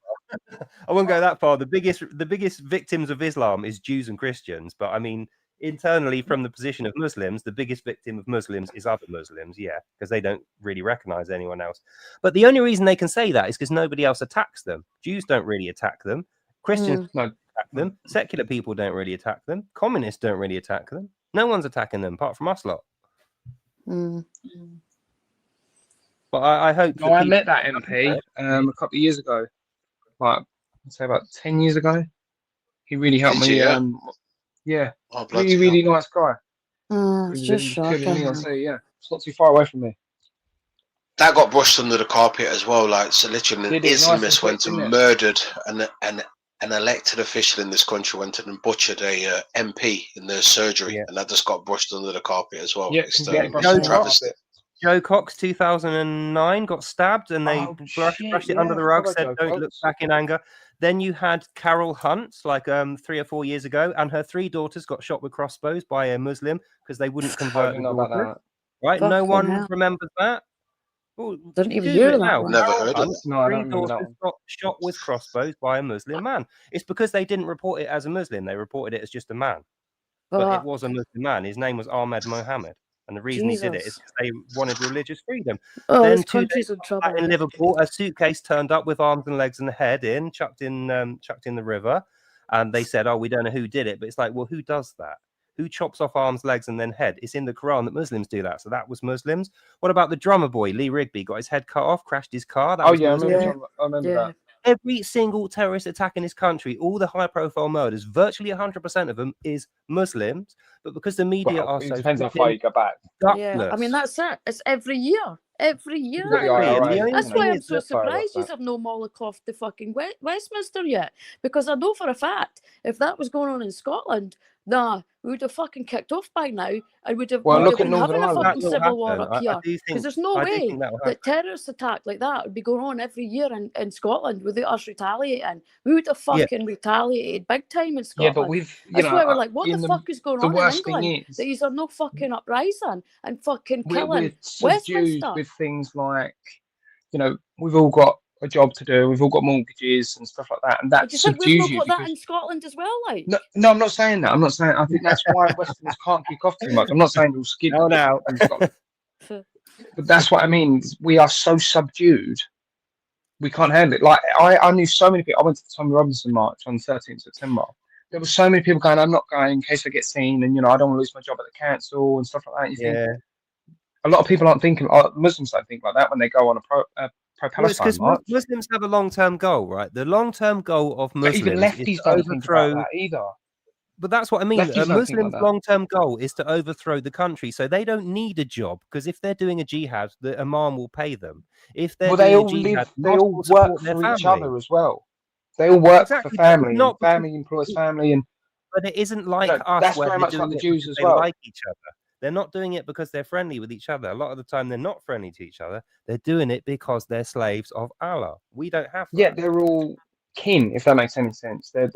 that far. I won't go that far. The biggest victims of Islam is Jews and Christians. But I mean, internally, from the position of Muslims, the biggest victim of Muslims is other Muslims. Yeah, because they don't really recognize anyone else. But the only reason they can say that is because nobody else attacks them. Jews don't really attack them. Christians No, don't attack them. Secular people don't really attack them. Communists don't really attack them. No one's attacking them apart from us lot. Mm. But I hope. no, I met that MP a couple of years ago. Like, I'd say about 10 years ago. He really helped Did me. you, Yeah, Oh, bloody really hell. nice guy. It's He just was including me shocking. on sea. Yeah, it's not too far away from me. That got brushed under the carpet as well. Like, so literally, an Did it? Nice and Islamist quick, went and didn't it? murdered an elected official in this country, went and butchered a MP in their surgery, and that just got brushed under the carpet as well. Yeah, It's completely brushed under under the travesty. carpet. Joe Cox, 2009, got stabbed, and they Oh, brushed shit, it under yeah, the I rug. forgot Said, about "Don't Joe look Cox." back in anger." Then you had Carol Hunt, like 3 or 4 years ago, and her 3 daughters got shot with crossbows by a Muslim because they wouldn't I convert didn't the know about daughters. that. Right? No Fucking one hell. remembers that. Well, Didn't even Google hear it that now. one. Never Carol heard of Hunt, it. No, I 3 don't remember that daughters one. got shot with crossbows by a Muslim man. It's because they didn't report it as a Muslim; they reported it as just a man. But it was a Muslim man. His name was Ahmed Mohammed. And the reason he did it is Jesus. because they wanted religious freedom. Oh, Then this 2 days country's in after trouble. that in Liverpool, a suitcase turned up with arms and legs and a head in, chucked in the river. And they said, oh, we don't know who did it. But it's like, well, who does that? Who chops off arms, legs, and then head? It's in the Quran that Muslims do that. So that was Muslims. What about the drummer boy, Lee Rigby? Got his head cut off, crashed his car. That Oh, was yeah, I Muslim. remember that. Every single terrorist attack in this country, all the high-profile murders, virtually 100% of them is Muslims. But because the media Well, are it so depends how far you go back. Yeah, I mean, that's it. It's every year. Every year. You've got the IRA, And the That's only why thing I'm is so that surprised you have no Molotov to fucking Westminster yet. Because I know for a fact, if that was going on in Scotland, Nah, we would have fucking kicked off by now, and would have Well, we look would at have been Northern having a Ireland. fucking That will civil war happen. up here. I do Because think there's no way that will happen. that terrorist attack like that would be going on every year in Scotland without us retaliating. We would have fucking retaliated big time in Yeah, but Scotland. we've, That's why we're like, what the fuck is going the on in worst thing England? is That these are no fucking uprising and fucking we're killing subdued Westminster. with things like, you know, we've all got a job to do, we've all got mortgages and stuff like that, and that Do you think we've subdues not you got that because in Scotland as well? Like, no, I'm not saying that. I'm not saying. I think that's why Westerners can't kick off too much. I'm not saying we'll skip No. in Scotland, but that's what I mean. We are so subdued, we can't handle it. Like I knew so many people. I went to the Tommy Robinson March on 13th September. There were so many people going, I'm not going in case I get seen, and you know, I don't want to lose my job at the council and stuff like that. You think a lot of people aren't thinking. Muslims don't think like that when they go on a pro-Palestine march. Muslims have a long-term goal, right? The long-term goal of Muslims but even lefties is to don't think about overthrow. that either. But that's what I mean. Lefties A don't think like Muslim's that. long-term goal is to overthrow the country, so they don't need a job because if they're doing a jihad, the imam will pay them. If they're They doing all a jihad, live. the They mosque all will work support their for each family. other as well. They all work Exactly, for but it's family, and not because- family employs family, and But it isn't like know, us that's where very they're much like doing the it Jews because as they well. like each other. They're not doing it because they're friendly with each other. A lot of the time, they're not friendly to each other. They're doing it because they're slaves of Allah. We don't have that. yeah, they're all kin. If that makes any sense, they're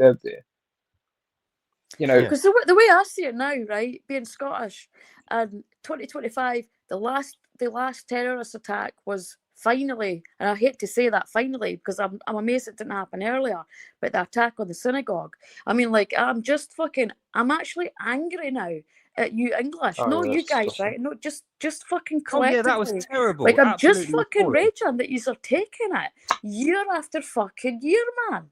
you know. because the way I see it now, right, being Scottish, and 2025, the last terrorist attack was finally, and I hate to say that finally because I'm amazed it didn't happen earlier, but the attack on the synagogue. I mean, like, I'm actually angry now at you English, Oh, not yeah, you that's guys, disgusting. right? Not just fucking Oh yeah, collectively. that was terrible. Like, I'm just Absolutely fucking appalling. raging that you are taking it year after fucking year, man.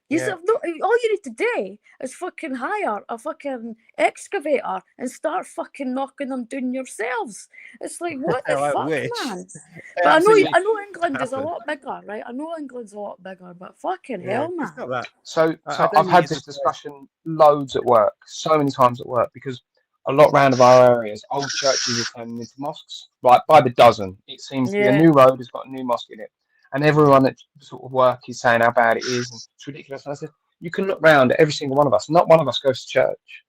You Yeah. have no, all you need to do is fucking hire a fucking excavator and start fucking knocking them down yourselves. It's like, what the I fuck, wish. man? They But I absolutely know England is a happen. lot bigger, right? I know England's a lot bigger, but fucking Yeah, hell, man. it's not that. So I don't I've think had it's this just discussion loads at work, so many times at work, because a lot round of our areas, old churches are turning into mosques, like by the dozen. It seems to be a Yeah. new road has got a new mosque in it, and everyone at sort of work is saying how bad it is, and it's ridiculous. And I said, you can look round at every single one of us. Not one of us goes to church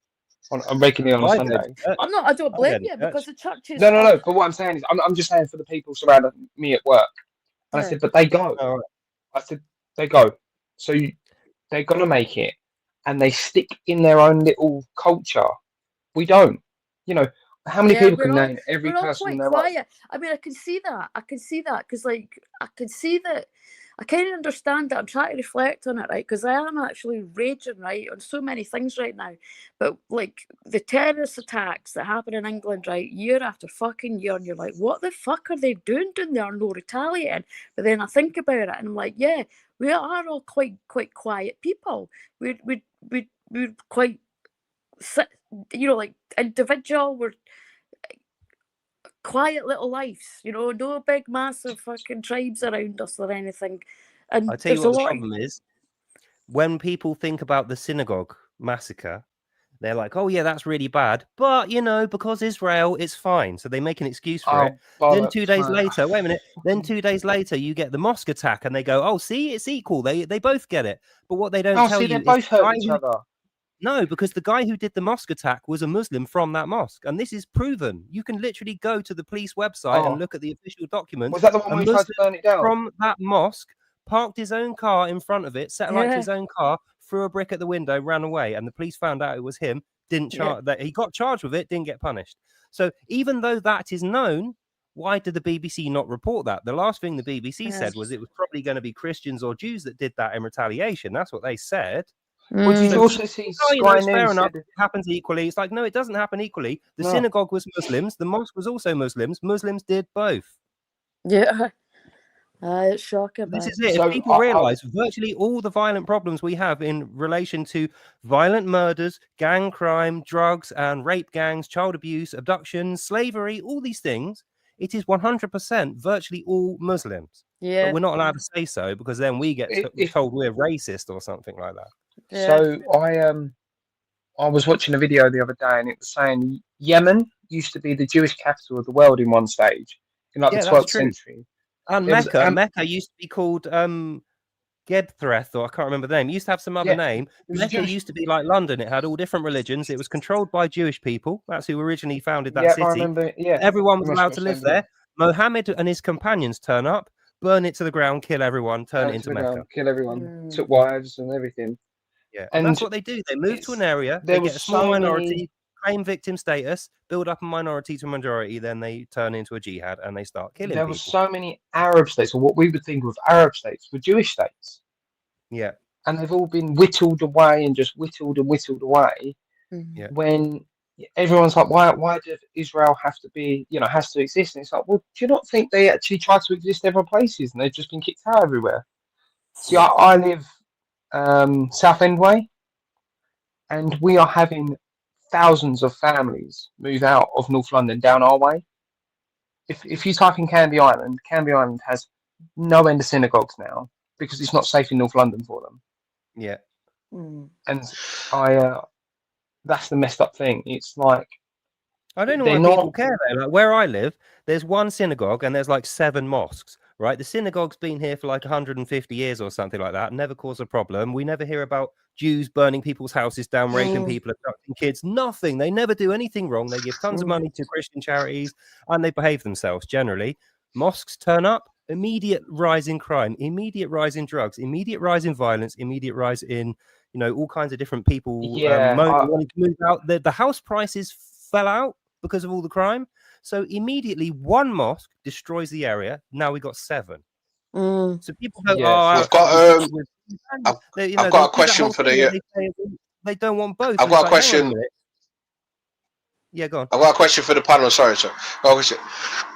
on regularly on a I go to Sunday. church. I don't blame go to you church. because the churches. No. But what I'm saying is, I'm just saying for the people surrounding me at work. And I Yeah. said, but they go. Oh, I said, they go. So they're going to make it, and they stick in their own little culture. We don't. You know, how many people can name every we're all person in quite their life? quiet. I mean, I can see that because, like, I can see that. I kind of understand that. I'm trying to reflect on it, right? Because I am actually raging, right, on so many things right now. But, like, the terrorist attacks that happen in England, right, year after fucking year, and you're like, what the fuck are they doing down there? No retaliating. But then I think about it, and I'm like, yeah, we are all quite quiet people. We're quite, you know, like, individual. We're quiet little lives, you know, no big massive fucking tribes around us or anything. And I tell you there's what a the lot. problem is. When people think about the synagogue massacre, they're like, "Oh yeah, that's really bad," but you know, because Israel, it's fine. So they make an excuse for it. Then 2 days later, wait a minute. Then 2 days later, you get the mosque attack, and they go, "Oh, see, it's equal. They both get it." But what they don't tell see, you they is both the hurt guy each who- other. No, because the guy who did the mosque attack was a Muslim from that mosque, and this is proven. You can literally go to the police website and look at the official documents. Was that the one where he tried to burn it down? From that mosque, parked his own car in front of it, set light to his own car, threw a brick at the window, ran away, and the police found out it was him. Didn't charge that he got charged with it, didn't get punished. So even though that is known, why did the BBC not report that? The last thing the BBC said was it was probably going to be Christians or Jews that did that in retaliation. That's what they said. Well, did you also see Sky Fair News enough. said It happens equally. It's like, no, it doesn't happen equally. The No. synagogue was Muslims. The mosque was also Muslims. Muslims did both. Yeah. It's shocking. This man. is it. So If people realize virtually all the violent problems we have in relation to violent murders, gang crime, drugs and rape gangs, child abuse, abductions, slavery, all these things, it is 100% virtually all Muslims. Yeah. But we're not allowed to say so because then we get told we're racist or something like that. Yeah. So I was watching a video the other day, and it was saying Yemen used to be the Jewish capital of the world in one stage, in like the 12th century. And Mecca used to be called Gedthreth, or I can't remember the name. It used to have some other name. It was Mecca Jewish. used to be like London. It had all different religions. It was controlled by Jewish people. That's who originally founded that Yeah, I city. remember. Yeah, Everyone was we must allowed be to the live same there. thing. Mohammed and his companions turn up, burn it to the ground, kill everyone, turn Down it to into the Mecca. ground, kill everyone, took wives and everything. Yeah, and that's what they do. They move to an area, they get a small minority, claim victim status, build up a minority to a majority, then they turn into a jihad and they start killing people. There were so many Arab states, or what we would think of Arab states, were Jewish states. Yeah. And they've all been whittled away and just whittled and whittled away. Yeah. When everyone's like, why does Israel have to be, has to exist? And it's like, well, do you not think they actually try to exist other places and they've just been kicked out everywhere? See, I live Southend Way, and we are having thousands of families move out of North London down our way. If you type in Canby Island has no end of synagogues now because it's not safe in North London for them. Yeah. And that's the messed up thing. It's like, I don't know why people care though. Like where I live, there's one synagogue and there's like 7 mosques, right? The synagogue's been here for like 150 years or something like that. Never caused a problem. We never hear about Jews burning people's houses down, raping people, abducting kids. Nothing. They never do anything wrong. They give tons of money to Christian charities and they behave themselves generally. Mosques turn up, immediate rise in crime, immediate rise in drugs, immediate rise in violence, immediate rise in, all kinds of different people wanting to move out. The house prices fell out because of all the crime. So immediately one mosque destroys the area. Now we got 7. So people go, I've got a question for the. They don't want both. I've got a question. Yeah, go on. I've got a question for the panel. Sorry.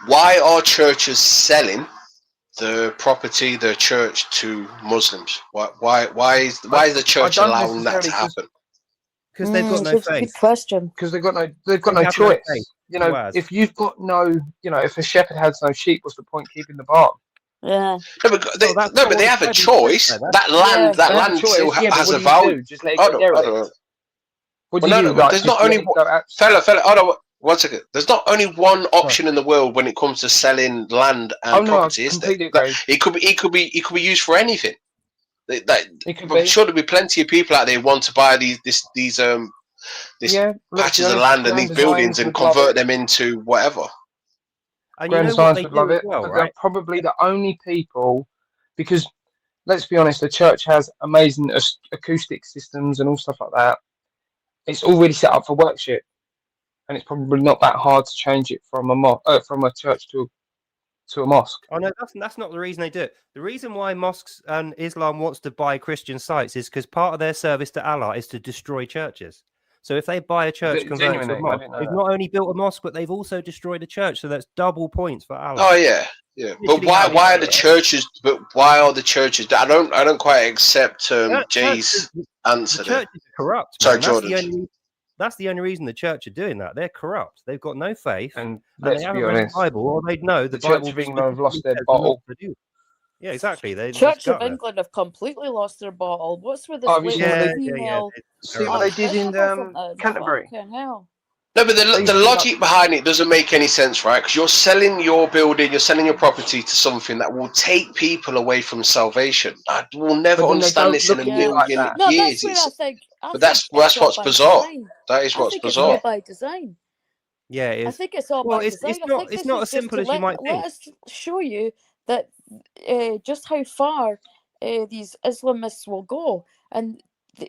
Why are churches selling the property, the church, to Muslims? Why is the church allowing that to happen? Because they've got no faith. Good question. Because they've got no choice. If you've got no, if a shepherd has no sheep, what's the point keeping the barn? Yeah. No, but they have a choice. That land still has a value. Just let it go derelict. What do you do? There's not only fella. Hold on, 1 second. There's not only one option in the world when it comes to selling land and property. Is there? It could be used for anything. I'm sure there'll be plenty of people out there who want to buy these patches of land and these buildings and convert them into whatever. And Grand Science would love it, but they're probably the only people, because let's be honest, the church has amazing acoustic systems and all stuff like that. It's already set up for worship, and it's probably not that hard to change it from a church to a mosque. Oh no, that's not the reason they do it. The reason why mosques and Islam wants to buy Christian sites is because part of their service to Allah is to destroy churches. So if they buy a church converted to a mosque, they've not only built a mosque, but they've also destroyed a church. So that's double points for Allah. Oh yeah. But why are the churches? But why are the churches? I don't quite accept Jay's answer. The churches are corrupt. Sorry, Jordan. That's the only reason the church are doing that. They're corrupt. They've got no faith, and they haven't read the Bible, or they'd know the Bible. Church of England have lost their bottle. Yeah, exactly. Church of England have completely lost their bottle. What's with this female? See what they did in Canterbury. No, but the logic behind it doesn't make any sense, right? Because you're selling your building, you're selling your property to something that will take people away from salvation. I will never understand this in a million years. But that's what's bizarre. That is what's bizarre. It's all by design. Yeah, it is. I think it's all by design. It's not as simple as you might think. Let us show you that just how far these Islamists will go, and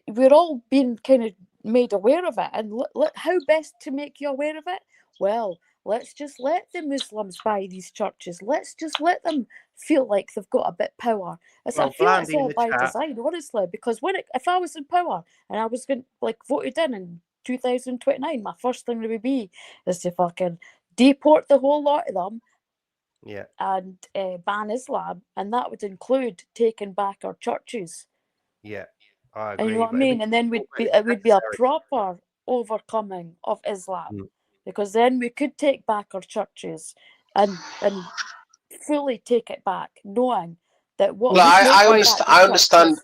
we're all being kind of made aware of it. And how best to make you aware of it? Well, let's just let the Muslims buy these churches. Let's just let them feel like they've got a bit of power. I feel like it's all by design, honestly, because if I was in power and I was voted in 2029, my first thing would be is to fucking deport the whole lot of them. Yeah. And ban Islam, and that would include taking back our churches. Yeah, I agree. And you know what I mean? And then it would be a proper overcoming of Islam, because then we could take back our churches and fully take it back, knowing that what. Well, I understand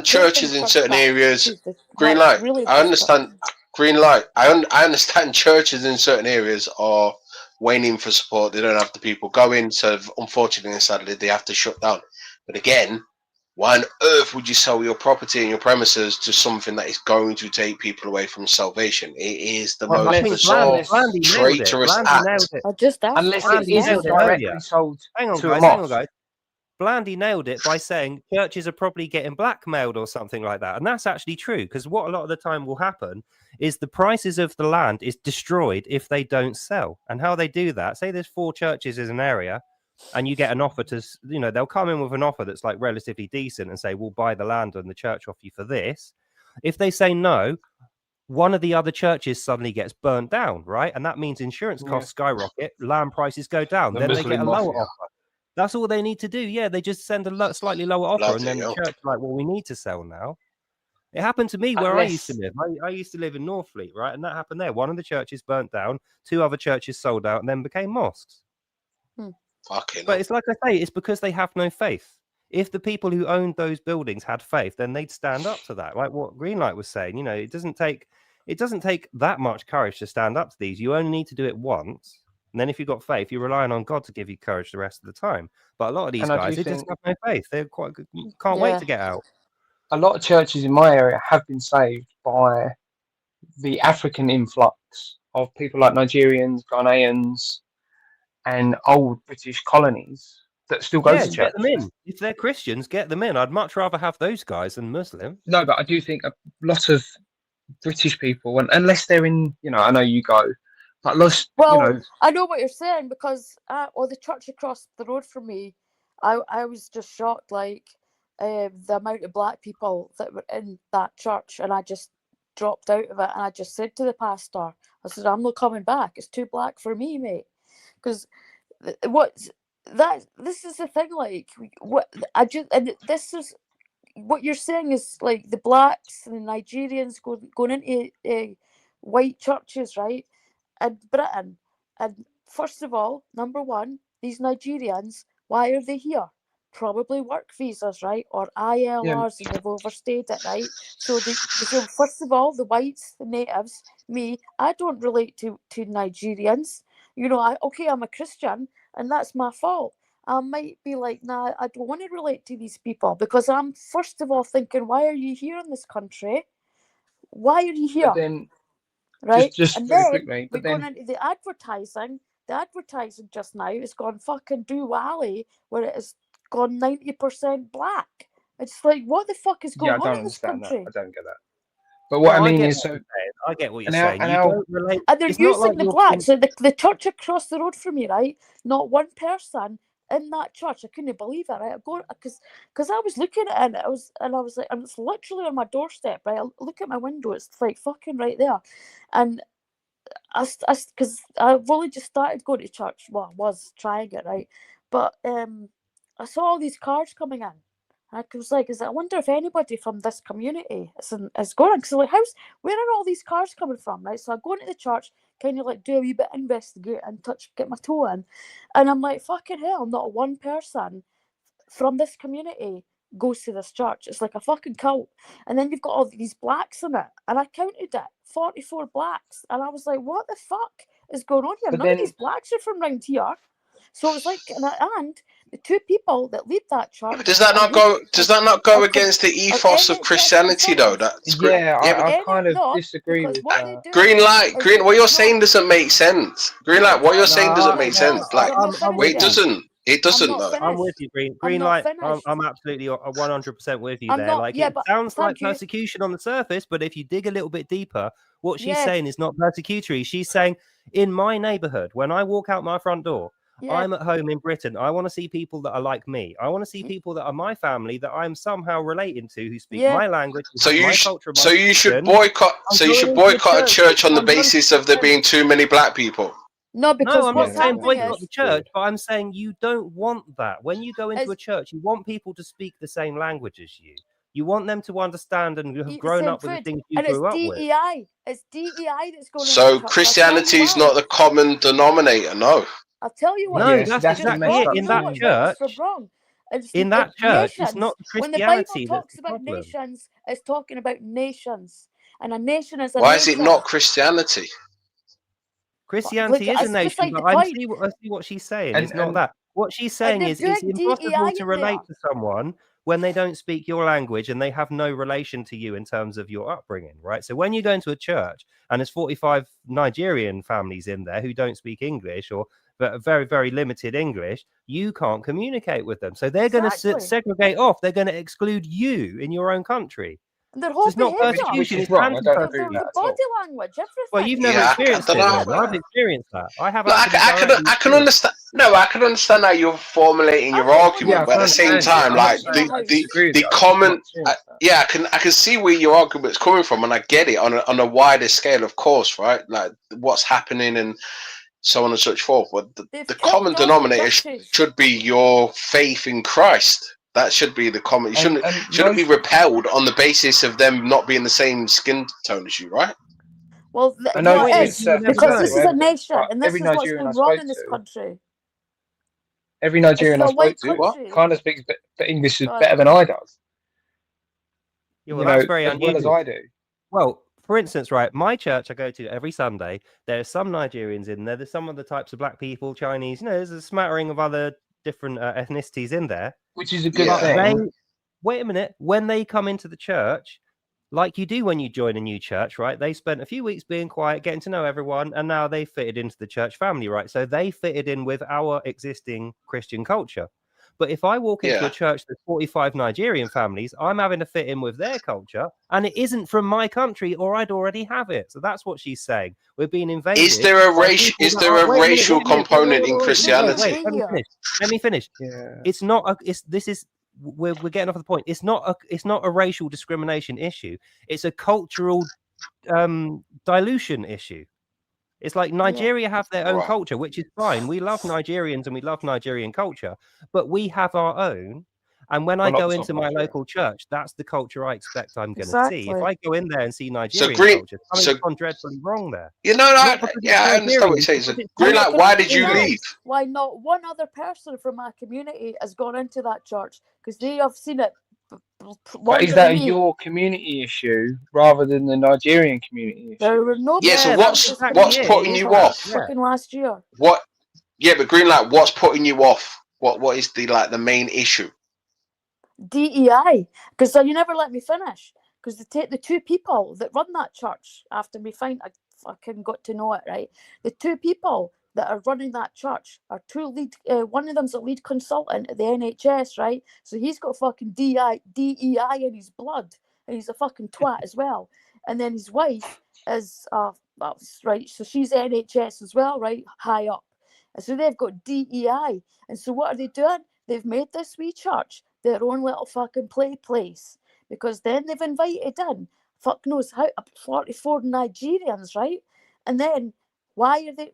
churches in certain areas. GreenLight. Really, I understand GreenLight. I understand churches in certain areas are waning for support. They don't have the people going, so unfortunately and sadly they have to shut down. But again, why on earth would you sell your property and your premises to something that is going to take people away from salvation? It is the Well, I most think bizarre, Blandy nailed it. traitorous Blandy act. nailed it. I just asked. Unless I it just Blandy isn't nailed asked. it directly earlier. sold Hang on, to a guys. mosque. Blandy nailed it by saying churches are probably getting blackmailed or something like that. And that's actually true, because what a lot of the time will happen is the prices of the land is destroyed if they don't sell. And how they do that, say there's 4 churches in an area and you get an offer to, they'll come in with an offer that's like relatively decent and say, we'll buy the land and the church off you for this. If they say no, one of the other churches suddenly gets burnt down, right? And that means insurance costs skyrocket, land prices go down, then they get a lower offer. That's all they need to do. Yeah, they just send a slightly lower offer, and then the church like, well, we need to sell now. It happened to me where I used to live. I used to live in Northfleet, right? And that happened there. One of the churches burnt down, 2 other churches sold out, and then became mosques. But it's like I say, it's because they have no faith. If the people who owned those buildings had faith, then they'd stand up to that. Like what GreenLight was saying, it doesn't take that much courage to stand up to these. You only need to do it once. And then if you've got faith, you're relying on God to give you courage the rest of the time. But a lot of these guys, they just have no faith. They're quite good. Can't wait to get out. A lot of churches in my area have been saved by the African influx of people like Nigerians, Ghanaians, and old British colonies that still go to church. Get them in. If they're Christians, get them in. I'd much rather have those guys than Muslim. No, but I do think a lot of British people, and unless they're in, I know you go, but I know what you're saying, because the church across the road from me, I was just shocked, like the amount of black people that were in that church, and I just dropped out of it, and I just said to the pastor, I said, I'm not coming back. It's too black for me, mate. Because this is the thing, like this is what you're saying is like the blacks and the Nigerians going into white churches, right? In Britain, and first of all, number one, these Nigerians, why are they here? Probably work visas, right? Or ILRs, and they've overstayed it, right? So first of all, the whites, the natives, me, I don't relate to Nigerians. I'm a Christian, and that's my fault. I might be like, nah, I don't want to relate to these people, because I'm first of all thinking, why are you here in this country? Why are you here? Right? Just and very then quickly, we're going into the advertising. The advertising just now is gone fucking do-wally, where it has gone 90% black. It's like, what the fuck is going on in this country? I don't get that. But what I mean is, I get what you're saying. Don't relate. And they're using the black. So the church across the road from me, right? Not one person in that church. I couldn't believe it, right? Because I was looking at it, and I was like, and it's literally on my doorstep, right? I look at my window, it's like fucking right there, and because I've only just started going to church. Well, I was trying it, right? But I saw all these cars coming in. I was like, I wonder if anybody from this community is going. Because like, where are all these cars coming from, right? So I go into the church, kind of like do a wee bit investigate and get my toe in, and I'm like, fucking hell, not one person from this community goes to this church. It's like a fucking cult. And then you've got all these blacks in it, and I counted it, 44 blacks, and I was like, what the fuck is going on here? None of these blacks are from round here. So it was like, and the 2 people that lead that church. But does that not go against the ethos of Christianity, though? I kind of disagree with that. GreenLight, what you're saying doesn't make sense. GreenLight, what you're saying doesn't make sense. Like, it doesn't. It doesn't, though. I'm with you, GreenLight. I'm absolutely 100% with you there. It sounds like persecution on the surface, but if you dig a little bit deeper, what she's saying is not persecutory. She's saying, in my neighborhood, when I walk out my front door, I'm at home in Britain. I want to see people that are like me. I want to see people that are my family, that I'm somehow relating to, who speak my language. So you should boycott. So you should boycott a church on the basis of there being too many black people. No, because I'm not saying boycott the church, but I'm saying you don't want that. When you go into a church, you want people to speak the same language as you. You want them to understand and have grown up with the things you grew up with. It's DEI that's going. So Christianity is not the common denominator. No. I'll tell you what. No, that's exactly it. In that church, it's not Christianity. When the Bible talks about nations, it's talking about nations, and a nation is a Why nation. is it not Christianity? Christianity is a nation, but I see what she's saying. It's not that. What she's saying is it's impossible to relate to someone when they don't speak your language and they have no relation to you in terms of your upbringing, right? So when you go into a church and there's 45 Nigerian families in there who don't speak English or very, very limited English, you can't communicate with them. So they're going to segregate off. They're going to exclude you in your own country. Their whole It's not behaviour, which persecution. is wrong. I don't agree their with that at body all. language, everything. Well, you've never Yeah, experienced I it. don't Then. know. I've experienced that. I have. No, I can understand. No, I can understand how you're formulating your argument, but at the same time, like the comment, I can see where your argument's coming from, and I get it on a wider scale, of course, right? Like what's happening and so on and such forth. But the common denominator should be your faith in Christ. That should be the common. You shouldn't be repelled on the basis of them not being the same skin tone as you, right? Well, because this is a nation, and this is what's going wrong in this country. Every Nigerian I spoke to kind of speaks English better than I does. Yeah, well, that's very as well as I do. Well, for instance, right, my church I go to every Sunday, there's some Nigerians in there. There's some of the types of black people, Chinese. There's a smattering of other different ethnicities in there. Which is a good thing. Wait a minute. When they come into the church, like you do when you join a new church, right? They spent a few weeks being quiet, getting to know everyone, and now they fitted into the church family, right? So they fitted in with our existing Christian culture. But if I walk into a church with 45 Nigerian families, I'm having to fit in with their culture, and it isn't from my country, or I'd already have it. So that's what she's saying. We're being invaded. Is there a racial component in Christianity? Wait, let me finish. Yeah. It's not. We're getting off the point. It's not a racial discrimination issue. It's a cultural dilution issue. It's like Nigeria have their own culture, which is fine. We love Nigerians and we love Nigerian culture, but we have our own. And when I go into my local church, that's the culture I expect I'm going to see. If I go in there and see Nigerian culture, something's gone dreadfully wrong there. I understand what you're saying. So, GreenLight, why did you leave? Why not one other person from my community has gone into that church? Because they have seen it. But is that your community issue rather than the Nigerian community issue? There were no. Yeah. So what's putting you off? Fucking last year. What? Yeah, but GreenLight, what's putting you off? What is the main issue? DEI, because you never let me finish. Because they take the two people that run that church after me I fucking got to know it, right? The two people that are running that church are two lead. One of them's a lead consultant at the NHS, right? So he's got fucking DEI in his blood, and he's a fucking twat as well. And then his wife is right. So she's NHS as well, right? High up. And so they've got DEI. And so what are they doing? They've made this wee church their own little fucking play place, because then they've invited in fuck knows how 44 Nigerians, right? And then why have they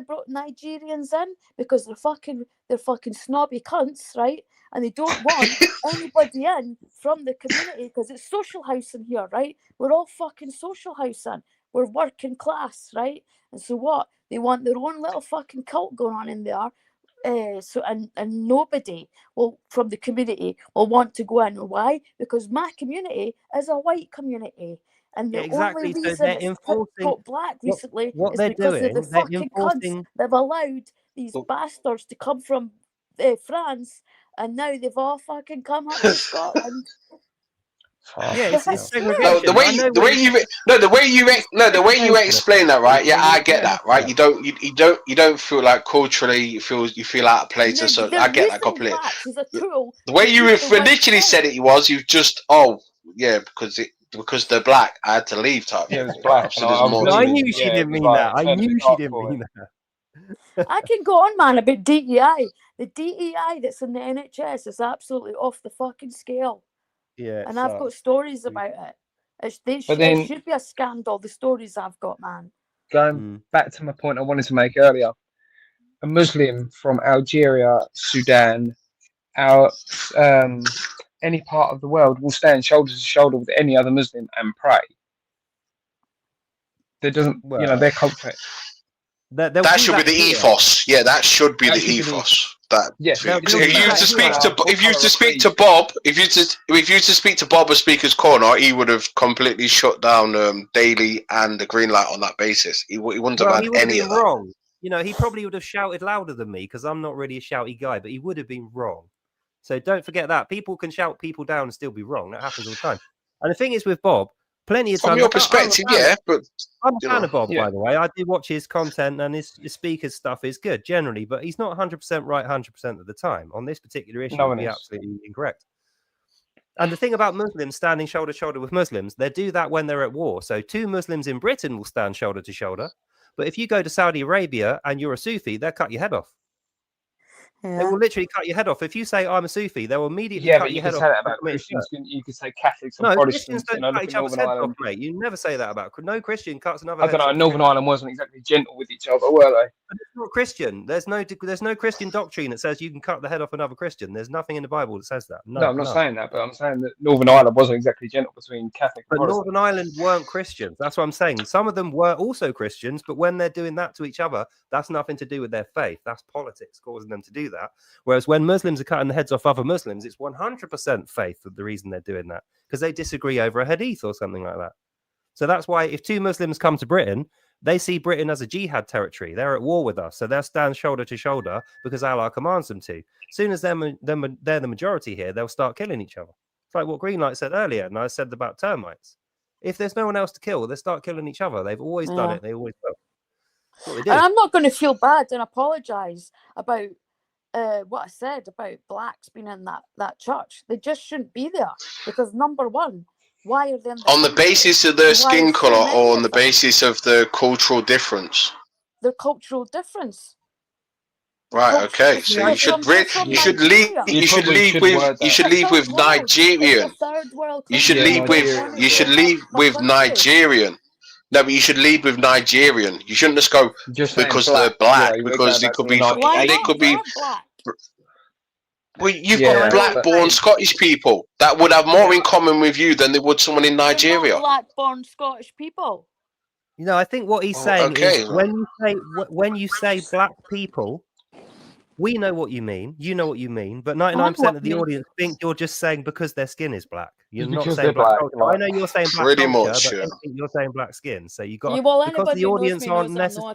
brought Nigerians in? Because they're fucking snobby cunts, right? And they don't want anybody in from the community, because it's social housing here, right? We're all fucking social housing. We're working class, right? And so what? They want their own little fucking cult going on in there. And nobody from the community will want to go in. Why? Because my community is a white community, and the only reason it's got black recently is because of the fucking cunts. They've allowed these bastards to come from France, and now they've all fucking come up to Scotland. Yeah, it's segregation. The way you explain that, right? Yeah, I get that, right? You don't feel like culturally you feel out of place or so. I get that completely. The way you initially said it was you just because they're black, I had to leave type. Yeah, it was black. I knew she didn't mean that. I knew she didn't mean that. I can go on, man, about DEI. The DEI that's in the NHS is absolutely off the fucking scale. Yeah, and I've got stories about it. It should be a scandal, the stories I've got, man. Going back to my point I wanted to make earlier, a Muslim from Algeria, Sudan, any part of the world will stand shoulder to shoulder with any other Muslim and pray. There doesn't, their culture. That should be the ethos. Yeah, that should be the ethos. If you to speak to Bob or Speaker's Corner, he would have completely shut down Daily and the GreenLight on that basis. He wouldn't have had any of that. Wrong. He probably would have shouted louder than me, because I'm not really a shouty guy, but he would have been wrong. So don't forget that. People can shout people down and still be wrong. That happens all the time. And the thing is with Bob, plenty of times... From your perspective, yeah, but... I'm a fan of Bob, Yeah. by the way. I do watch his content, and his speaker stuff is good generally, but he's not 100% right 100% of the time. On this particular issue, No he'd one be is. absolutely incorrect. And the thing about Muslims standing shoulder to shoulder with Muslims, they do that when they're at war. So 2 Muslims in Britain will stand shoulder to shoulder. But if you go to Saudi Arabia and you're a Sufi, they'll cut your head off. They will literally cut your head off. If you say I'm a Sufi, they will immediately cut but you your can head say off. that about Christians. You could say Catholics and No, Protestants. Christians don't Look cut at each other's Northern heads off, Ireland. mate. You never say that about... No Christian cuts another I head don't know. off. Northern Ireland wasn't exactly gentle with each other, were they? But it's not Christian. There's no Christian doctrine that says you can cut the head off another Christian. There's nothing in the Bible that says that. No, I'm not saying that, but I'm saying that Northern Ireland wasn't exactly gentle between Catholic and But Protestant. Northern Ireland weren't Christians. That's what I'm saying. Some of them were also Christians, but when they're doing that to each other, that's nothing to do with their faith. That's politics causing them to do that. Whereas when Muslims are cutting the heads off other Muslims, it's 100% faith of the reason they're doing that, because they disagree over a hadith or something like that. So that's why if 2 Muslims come to Britain, they see Britain as a jihad territory. They're at war with us. So they'll stand shoulder to shoulder because Allah commands them to. As soon as they're the majority here, they'll start killing each other. It's like what GreenLight said earlier, and I said about termites. If there's no one else to kill, they start killing each other. They've always done it. They always will. That's what they do. And I'm not going to feel bad and apologise about what I said about blacks being in that church. They just shouldn't be there because, number one, why are they in On the basis of their skin colour or on the basis of the cultural difference? The cultural difference. Right. Okay. So you should leave with Nigerian. You should leave with Nigerian. No, but you should lead with Nigerian. You shouldn't just go because they're black, because they could be. They could be. Well, you've got black-born Scottish people that would have more in common with you than they would someone in Nigeria. Black-born Scottish people. You know, I think what he's saying is when you say black people, we know what you mean. You know what you mean, but 99% of the audience think you're just saying because their skin is black. You're not saying black. I know you're saying black. Pretty culture, much, but yeah. I think you're saying black skin. So you got because the audience aren't necessarily.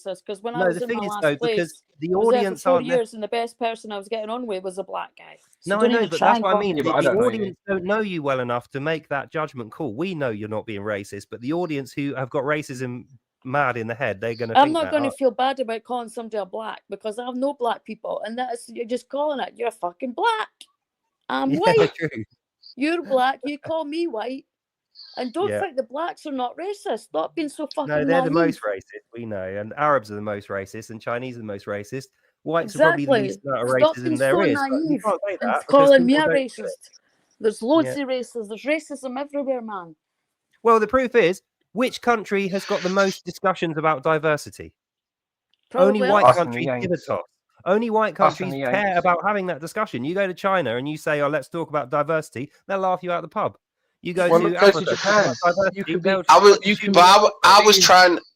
Because when I was in my last place, because the audience aren't. Years, and the best person I was getting on with was a black guy. So no, I know, but that's what I mean. Yeah, the audience know don't know you well enough to make that judgment call. We know you're not being racist, but the audience who have got racism mad in the head, they're going to. I'm not going to feel bad about calling somebody a black because I have no black people, and that's you're just calling it. You're fucking black. I'm white. True. You're black. You call me white, and don't think the blacks are not racist. Stop being so fucking. No, they're the most racist. We know, and Arabs are the most racist, and Chinese are the most racist. Whites are probably the least amount of racism there is. Naive and calling me a racist. There's loads of racism. There's racism everywhere, man. Well, the proof is. Which country has got the most discussions about diversity? Probably Only white countries give a toss. Only white countries care about having that discussion. You go to China and you say, "Oh, let's talk about diversity." They'll laugh you out the pub. You go to Africa, Japan.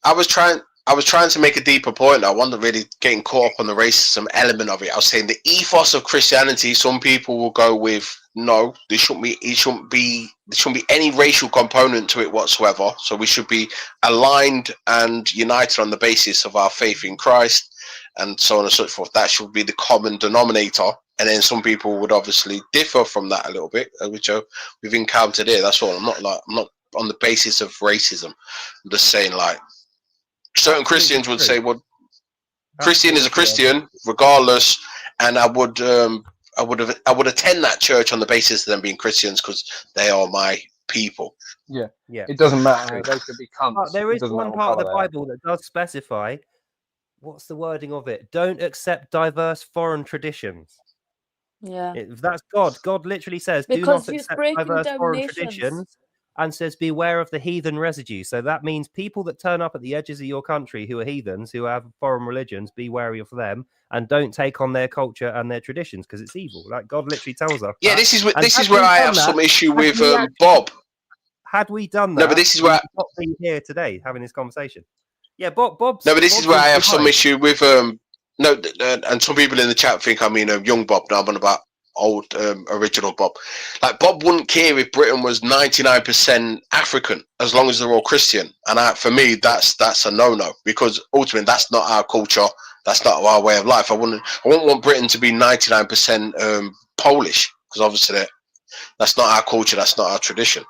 I was trying to make a deeper point. I wasn't really getting caught up on the racism element of it. I was saying the ethos of Christianity. Some people will go with no. There shouldn't be any racial component to it whatsoever. So we should be aligned and united on the basis of our faith in Christ, and so on and so forth. That should be the common denominator. And then some people would obviously differ from that a little bit, which we've encountered here. That's all. I'm not on the basis of racism. I'm just saying, like, certain Christians would say, well, Christian is a Christian regardless, and I would attend that church on the basis of them being Christians because they are my people. Yeah. It doesn't matter. They could be cunts. But there is one part of the Bible that does specify. What's the wording of it? Don't accept diverse foreign traditions. Yeah. That's God. God literally says, do not accept diverse foreign traditions, and says, beware of the heathen residue. So that means people that turn up at the edges of your country who are heathens, who have foreign religions, be wary of them and don't take on their culture and their traditions because it's evil. Like God literally tells us. Yeah, this is where I have some issue with Bob. Had we done that, no, but this is where not be here today having this conversation. Yeah, Bob. No, but this is where I have some issue with no, and some people in the chat think I mean young Bob. No, I'm on about old original Bob. Like Bob wouldn't care if Britain was 99% African as long as they're all Christian. And for me, that's a no-no because ultimately that's not our culture. That's not our way of life. I wouldn't want Britain to be 99% Polish, because obviously that's not our culture. That's not our tradition.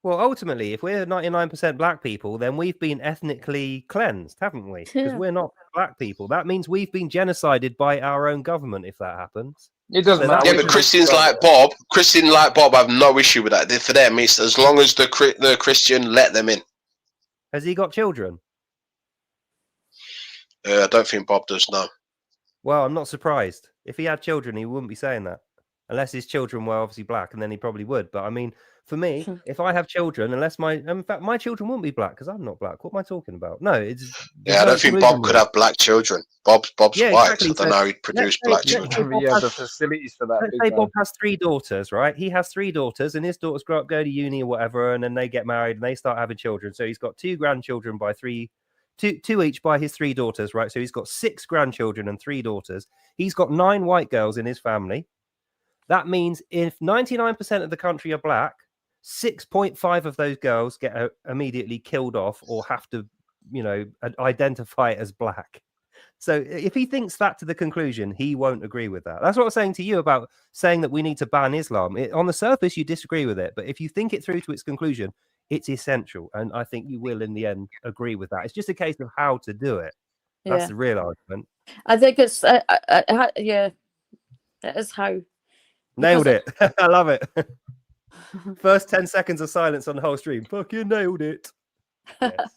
Well, ultimately, if we're 99% black people, then we've been ethnically cleansed, haven't we? Because we're not black people. That means we've been genocided by our own government if that happens. It doesn't matter. Yeah, but Christians like Bob have no issue with that. For them, it's as long as the Christian, let them in. Has he got children? I don't think Bob does, no. Well, I'm not surprised. If he had children, he wouldn't be saying that. Unless his children were obviously black, and then he probably would. But I mean, for me, if I have children, in fact, my children wouldn't be black because I'm not black. What am I talking about? No, it's... Yeah, I don't think Bob could have black children. Bob's white. Exactly. I don't know how he'd produce black children. He has the facilities for that. Let's say Bob has 3 daughters, right? He has 3 daughters, and his daughters grow up, go to uni or whatever, and then they get married and they start having children. So he's got 2 grandchildren by 3... Two each by his 3 daughters, right? So he's got 6 grandchildren and 3 daughters. He's got 9 white girls in his family. That means if 99% of the country are black, 6.5 of those girls get immediately killed off or have to, identify as black. So if he thinks that to the conclusion, he won't agree with that. That's what I was saying to you about saying that we need to ban Islam. On the surface, you disagree with it. But if you think it through to its conclusion, it's essential. And I think you will, in the end, agree with that. It's just a case of how to do it. That's the real argument. I think it's, it is how. Nailed it. I love it. First 10 seconds of silence on the whole stream. Fucking nailed it. Yes.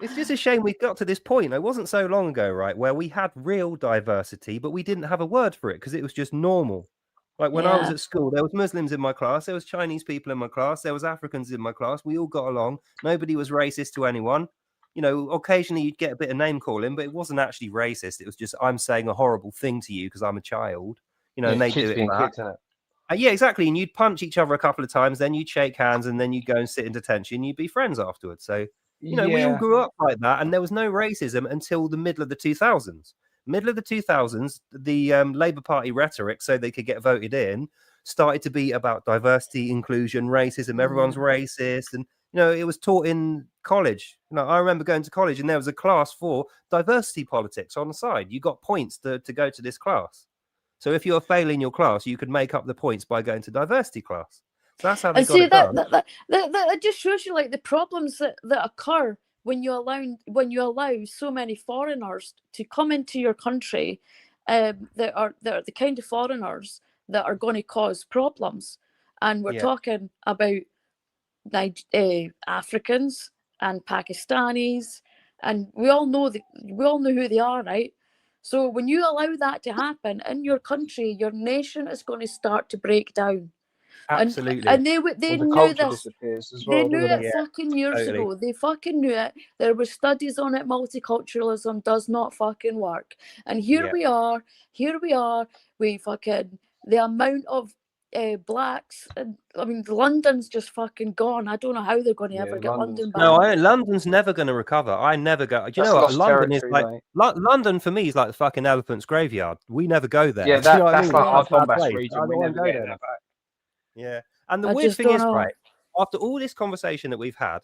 It's just a shame we got to this point. It wasn't so long ago, right, where we had real diversity, but we didn't have a word for it because it was just normal. Like when I was at school, there was Muslims in my class, there was Chinese people in my class, there was Africans in my class. We all got along. Nobody was racist to anyone. Occasionally you'd get a bit of name calling, but it wasn't actually racist. It was just, I'm saying a horrible thing to you because I'm a child. And they do it back. Yeah, exactly. And you'd punch each other a couple of times, then you'd shake hands, and then you'd go and sit in detention. You'd be friends afterwards. So, we all grew up like that, and there was no racism until the middle of the 2000s. Middle of the 2000s, the Labour Party rhetoric, so they could get voted in, started to be about diversity, inclusion, racism. Everyone's racist, and it was taught in college. I remember going to college, and there was a class for diversity politics on the side. You got points to go to this class. So if you're failing your class, you could make up the points by going to diversity class. So that's how they got it done. That just shows you like the problems that occur when you allow so many foreigners to come into your country, that are the kind of foreigners that are going to cause problems. And we're talking about Africans and Pakistanis, and we all know who they are, right? So when you allow that to happen in your country, your nation is going to start to break down. Absolutely. And they knew this. They knew it fucking years ago. They fucking knew it. There were studies on it. Multiculturalism does not fucking work. And here we are. We fucking, the amount of blacks. I mean, London's just fucking gone. I don't know how they're going to ever get London back. No, London's never going to recover. I never go. Do you know what? London is like London for me is like the fucking elephant's graveyard. We never go there. Yeah, that's like our Donbass region. We never go there. Yeah, and the weird thing is, right, after all this conversation that we've had,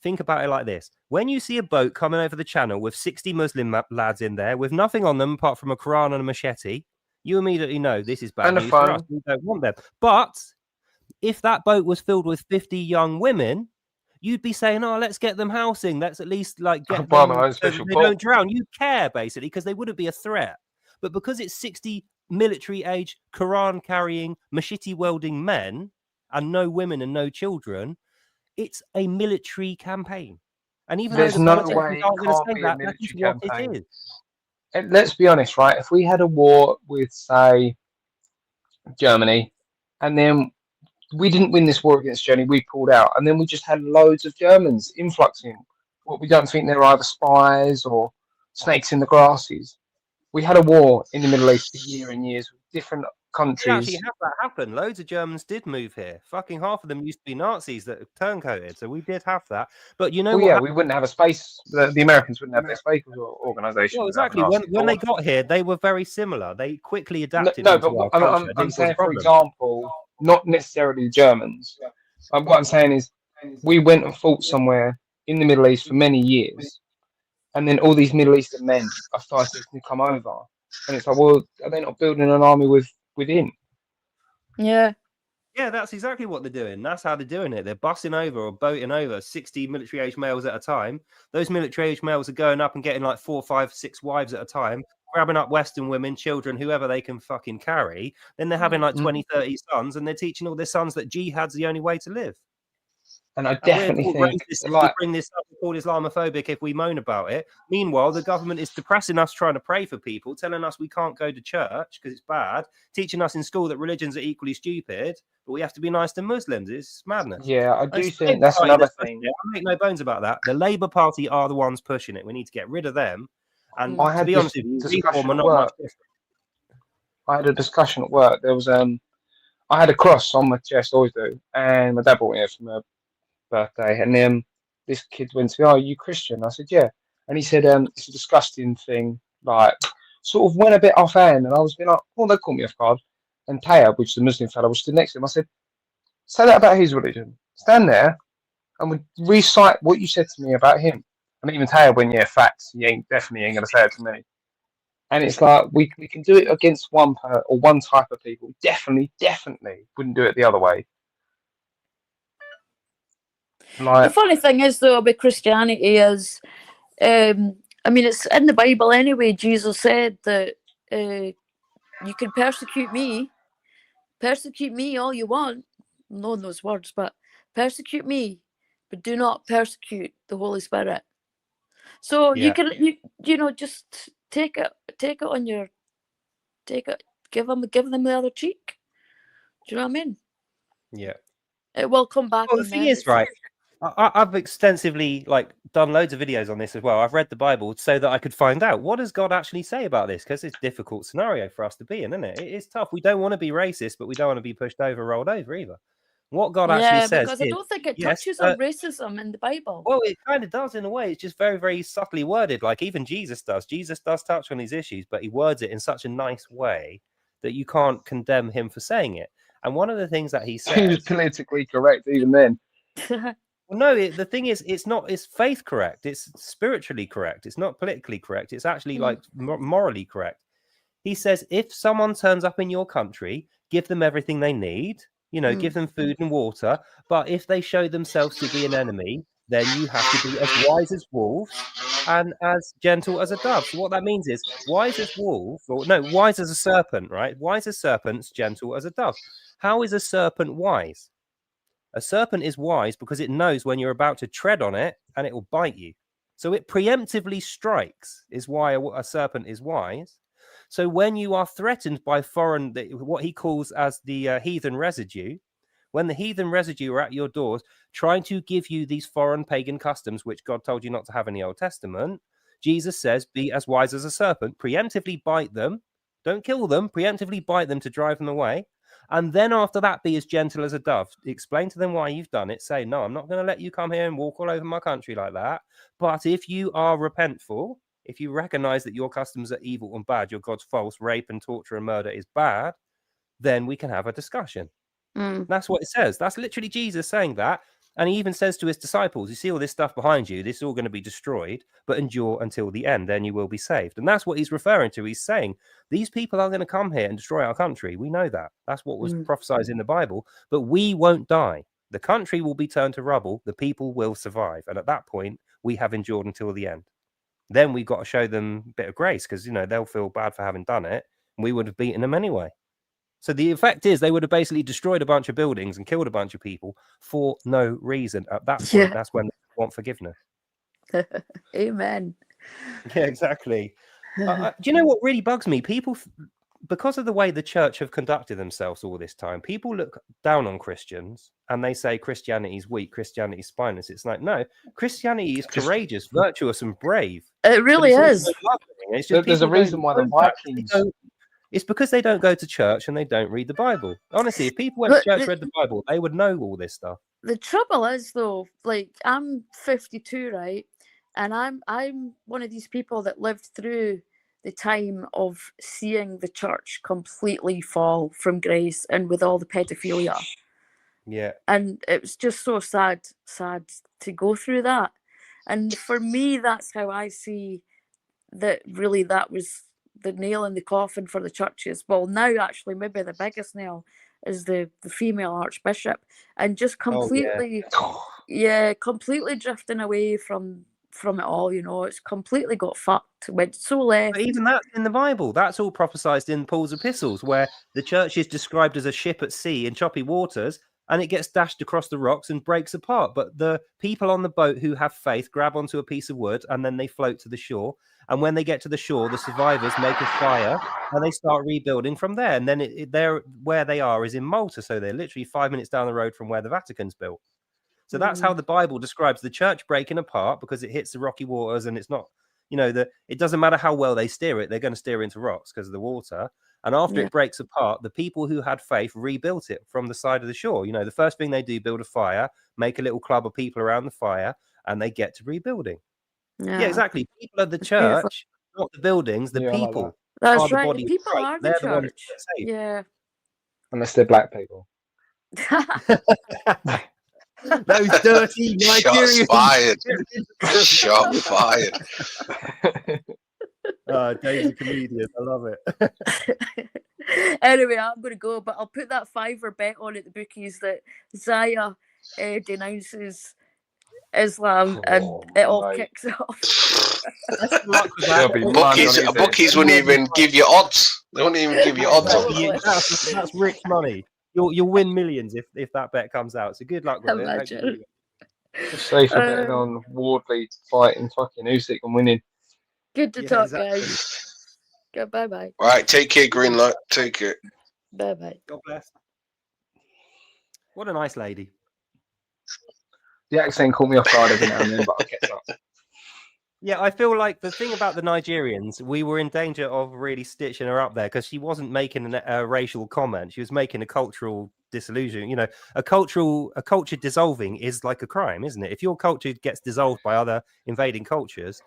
think about it like this. When you see a boat coming over the channel with 60 Muslim lads in there with nothing on them apart from a Quran and a machete, you immediately know this is bad news for us. We don't want them. But if that boat was filled with 50 young women, you'd be saying, oh, let's get them housing. Let's at least like get them so they don't drown. You care, basically, because they wouldn't be a threat. But because it's 60 military-age, Quran-carrying, machete-wielding men and no women and no children, it's a military campaign. And even there's though no way it can't be a military campaign. And let's be honest, right? If we had a war with, say, Germany, and then we didn't win this war against Germany, we pulled out, and then we just had loads of Germans influxing. What we don't think they're either spies or snakes in the grasses. We had a war in the Middle East for years and years with different countries. You actually have that happen. Loads of Germans did move here. Fucking half of them used to be Nazis that turncoated. So we did have that. But you know, we wouldn't have a space. The Americans wouldn't have their space organization. Well, exactly. When they got here, they were very similar. They quickly adapted. No, but I'm saying, for example, not necessarily the Germans. What I'm saying is, we went and fought somewhere in the Middle East for many years, and then all these Middle Eastern men are starting to come over, and it's like, well, are they not building an army within? Yeah. Yeah, that's exactly what they're doing. That's how they're doing it. They're bussing over or boating over 60 military-age males at a time. Those military-age males are going up and getting like 4, 5, 6 wives at a time, grabbing up Western women, children, whoever they can fucking carry. Then they're having like 20, 30 sons, and they're teaching all their sons that jihad's the only way to live. And I And we're definitely called think, racist if like, we bring this up, we're called Islamophobic if we moan about it. Meanwhile, the government is depressing us trying to pray for people, telling us we can't go to church because it's bad, teaching us in school that religions are equally stupid, but we have to be nice to Muslims. It's madness. yeah, I do It's think the that's Labour Party another that's pushing thing. it. I make no bones about that. The Labour Party are the ones pushing it. We need to get rid of them. And I to had be this honest with you, discussion Reform are at not much work. different. I had a discussion at work. There was I had a cross on my chest, always do, and my dad brought me it for my birthday, and then this kid went to me, "Oh, are you Christian?" I said, "Yeah," and he said, "It's a disgusting thing." Like, sort of went a bit offhand, and I was being like, "Oh, they caught me off guard." And Taya, which is the Muslim fellow, was stood next to him. I said, "Say that about his religion. Stand there and we recite what you said to me about him." And even Taya went, "Yeah, facts. You definitely ain't gonna say it to me." And it's like we can do it against one type of people. Definitely wouldn't do it the other way. Like, The funny thing is, though, about Christianity is, I mean, it's in the Bible anyway. Jesus said that you can persecute me all you want. Not in those words, but persecute me, but do not persecute the Holy Spirit. So Yeah. you know, just take it on your, give them the other cheek. Do you know what I mean? Yeah. It will come back Well, the on thing them. is, right, I've extensively done loads of videos on this as well. I've read the Bible so that I could find out what does God actually say about this, because it's a difficult scenario for us to be in, isn't it? It's tough. We don't want to be racist, but we don't want to be pushed over, rolled over either. What God actually says because I is, don't think it yes, touches on racism in the Bible. well, it kind of does in a way. It's just very, very subtly worded. Like even Jesus does. Jesus does touch on these issues, but he words it in such a nice way that you can't condemn him for saying it. And one of the things that he says, he was politically correct even then. well, no, the thing is, it's faith correct. It's spiritually correct. It's not politically correct. It's actually like morally correct. He says, if someone turns up in your country, give them everything they need. You know, give them food and water. But if they show themselves to be an enemy, then you have to be as wise as wolves and as gentle as a dove. So what that means is wise as wolves, or no, wise as a serpent, right? Wise as serpents, gentle as a dove. How is a serpent wise? A serpent is wise because it knows when you're about to tread on it and it will bite you. So it preemptively strikes, is why a serpent is wise. So when you are threatened by foreign, what he calls as the heathen residue, when the heathen residue are at your doors trying to give you these foreign pagan customs, which God told you not to have in the Old Testament, Jesus says, be as wise as a serpent, preemptively bite them, don't kill them, preemptively bite them to drive them away. And then after that, be as gentle as a dove. Explain to them why you've done it. Say, no, I'm not going to let you come here and walk all over my country like that. But if you are repentful, if you recognize that your customs are evil and bad, your God's false, rape and torture and murder is bad, then we can have a discussion. That's what it says. That's literally Jesus saying that. And he even says to his disciples, you see all this stuff behind you, this is all going to be destroyed, but endure until the end, then you will be saved. And that's what he's referring to. He's saying, these people are going to come here and destroy our country. We know that. That's what was prophesied in the Bible, but we won't die. The country will be turned to rubble. The people will survive. And at that point, we have endured until the end. Then we've got to show them a bit of grace because, you know, they'll feel bad for having done it. And we would have beaten them anyway. So the effect is they would have basically destroyed a bunch of buildings and killed a bunch of people for no reason. At that point, that's when they want forgiveness. Amen. Yeah, exactly. Do you know what really bugs me? People, because of the way the church have conducted themselves all this time, people look down on Christians and they say Christianity is weak, Christianity is spineless. It's like, no, Christianity is courageous, virtuous, and brave. It really is. It's just There's a reason why the Vikings. It's because they don't go to church and they don't read the Bible. Honestly, if people went to church, read the Bible, they would know all this stuff. The trouble is, though, like I'm 52, right, and I'm one of these people that lived through the time of seeing the church completely fall from grace and with all the pedophilia. Yeah, and it was just so sad to go through that. And for me, that's how I see that. Really, that was the nail in the coffin for the churches. Well, now actually, maybe the biggest nail is the female archbishop, and just completely, completely drifting away from it all. You know, it's completely got fucked. Went so left. But even that's in the Bible. That's all prophesied in Paul's epistles, where the church is described as a ship at sea in choppy waters, and it gets dashed across the rocks and breaks apart. But the people on the boat who have faith grab onto a piece of wood, and then they float to the shore. And when they get to the shore, the survivors make a fire, and they start rebuilding from there. And then they're where they are is in Malta, so they're literally 5 minutes down the road from where the Vatican's built. So that's how the Bible describes the church breaking apart, because it hits the rocky waters, and it's not, you know, it doesn't matter how well they steer it, they're going to steer into rocks because of the water. And after it breaks apart, the people who had faith rebuilt it from the side of the shore. You know, the first thing they do, build a fire, make a little club of people around the fire, and they get to rebuilding. Yeah, exactly. People are the church, not the buildings. The people. That's are right. the body People are the they're church. the ones that get saved. Yeah. Unless they're black people. Those dirty Nigerians. Shots fired. Shot fired. Dave's a comedian. I love it. Anyway, I'm going to go, but I'll put that $5 bet on at the bookies that Zaya denounces Islam and it all kicks off. Bookies wouldn't even give you odds. They wouldn't even give you odds on that. That's rich money. You'll win millions if that bet comes out. So good luck with Imagine. it. Just safer betting on Wardley fighting fucking Usyk and winning. Good to talk, guys. Go, bye-bye. All right, take care, Greenlight. Take care. Bye-bye. God bless. What a nice lady. The accent caught me off guard every now and then, but I kept up. Yeah, I feel like the thing about the Nigerians, we were in danger of really stitching her up there because she wasn't making a racial comment. She was making a cultural disillusion. You know, a culture dissolving is like a crime, isn't it? If your culture gets dissolved by other invading cultures,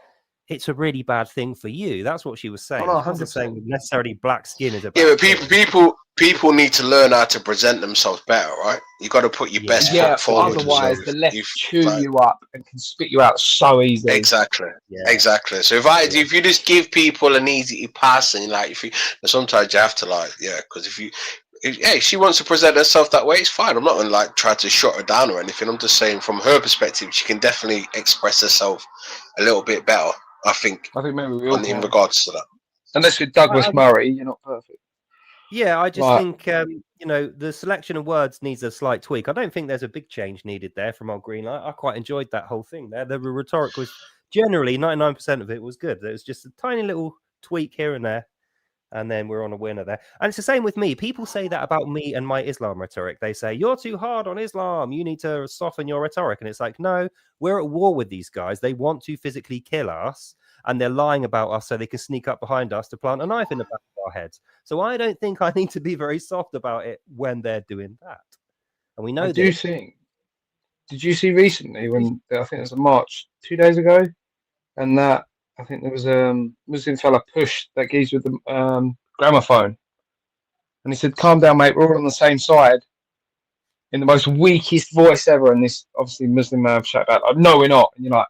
it's a really bad thing for you. That's what she was saying. Oh, no, she wasn't saying necessarily black skin is a bad but thing. people need to learn how to present themselves better, right? You got to put your best foot forward. Otherwise, the left chew you up and can spit you out so easily. Exactly. So if you just give people an easy pass, and sometimes you have to because if she wants to present herself that way, it's fine. I'm not gonna try to shut her down or anything. I'm just saying from her perspective, she can definitely express herself a little bit better. I think maybe we all in regards to that. Unless you're Douglas Murray, you're not perfect. Yeah, I just think the selection of words needs a slight tweak. I don't think there's a big change needed there from old GreenLight. I quite enjoyed that whole thing there. The rhetoric was generally 99% of it was good. There was just a tiny little tweak here and there, and then we're on a winner there. And it's the same with me. People say that about me and my Islam rhetoric. They say, you're too hard on Islam. You need to soften your rhetoric. And it's like, no, we're at war with these guys. They want to physically kill us, and they're lying about us so they can sneak up behind us to plant a knife in the back of our heads. So I don't think I need to be very soft about it when they're doing that. And we know did you see recently when, I think it was in March, 2 days ago, and that I think there was a Muslim fella pushed that geezer with the gramophone, and he said, "Calm down, mate. We're all on the same side." In the most weakest voice ever, and this obviously Muslim man shouted out, "No, we're not." And you're like,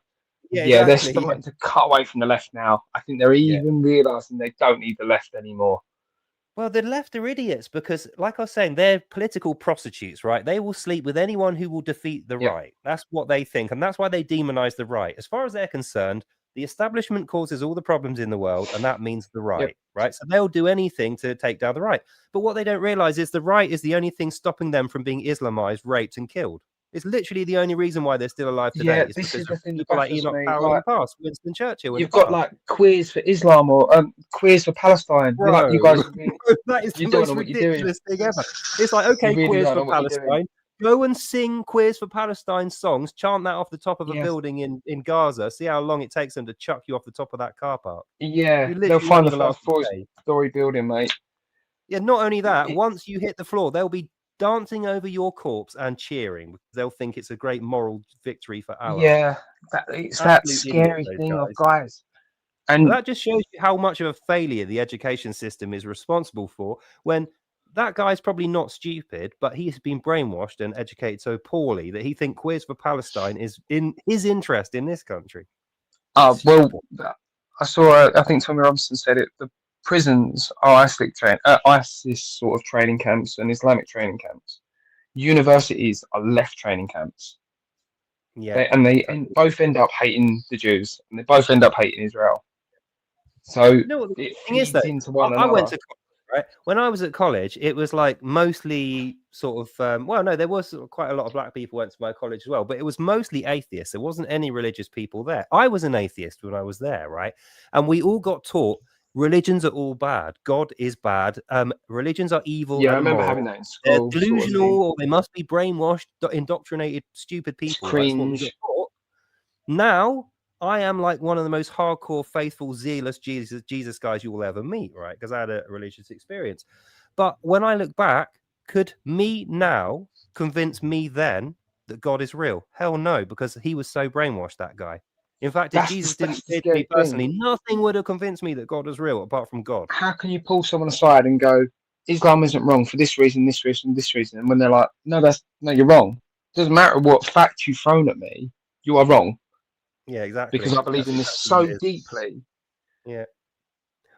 they're starting to cut away from the left now. I think they're even realizing they don't need the left anymore. Well, the left are idiots because, like I was saying, they're political prostitutes, right? They will sleep with anyone who will defeat the right. That's what they think, and that's why they demonize the right. As far as they're concerned, the establishment causes all the problems in the world, and that means the right, right? So they'll do anything to take down the right. But what they don't realize is the right is the only thing stopping them from being Islamized, raped, and killed. It's literally the only reason why they're still alive today. Yeah, it's this because is the thing people like Enoch Powell in the past, Winston Churchill. You've got queers for Islam or queers for Palestine. Bro, you guys, that is the most ridiculous thing ever. It's like, okay, queers for Palestine. Go and sing Queers for Palestine songs, chant that off the top of a building in Gaza. See how long it takes them to chuck you off the top of that car park. Yeah, they'll find the last four-story building, mate. Yeah, not only that, once you hit the floor, they'll be dancing over your corpse and cheering because they'll think it's a great moral victory for Allah. Yeah, it's that scary thing of guys. And that just shows you how much of a failure the education system is responsible for when that guy's probably not stupid, but he's been brainwashed and educated so poorly that he thinks Queers for Palestine is in his interest in this country. Well, I saw. I think Tommy Robinson said it. The prisons are ISIS sort of training camps and Islamic training camps. Universities are left training camps. Yeah, They both end up hating the Jews, and they both end up hating Israel. So you know what the it thing is, feeds though? into one I another. went to college, right? When I was at college, it was like mostly sort of well, no, there was quite a lot of black people went to my college as well, but it was mostly atheists. There wasn't any religious people there. I was an atheist when I was there, right? And we all got taught religions are all bad. God is bad. Religions are evil. Yeah, I and remember immoral. having that in They're school. delusional, or they must be brainwashed, indoctrinated, stupid people. That's what we got taught. Now I am like one of the most hardcore, faithful, zealous Jesus guys you will ever meet, right? Because I had a religious experience. But when I look back, could me now convince me then that God is real? Hell no, because he was so brainwashed, that guy. In fact, if Jesus didn't appear to me personally, nothing would have convinced me that God was real apart from God. How can you pull someone aside and go, Islam isn't wrong for this reason, this reason, this reason? And when they're like, no, you're wrong. It doesn't matter what fact you've thrown at me, you are wrong. Yeah, exactly. Because I believe in this so deeply. Yeah.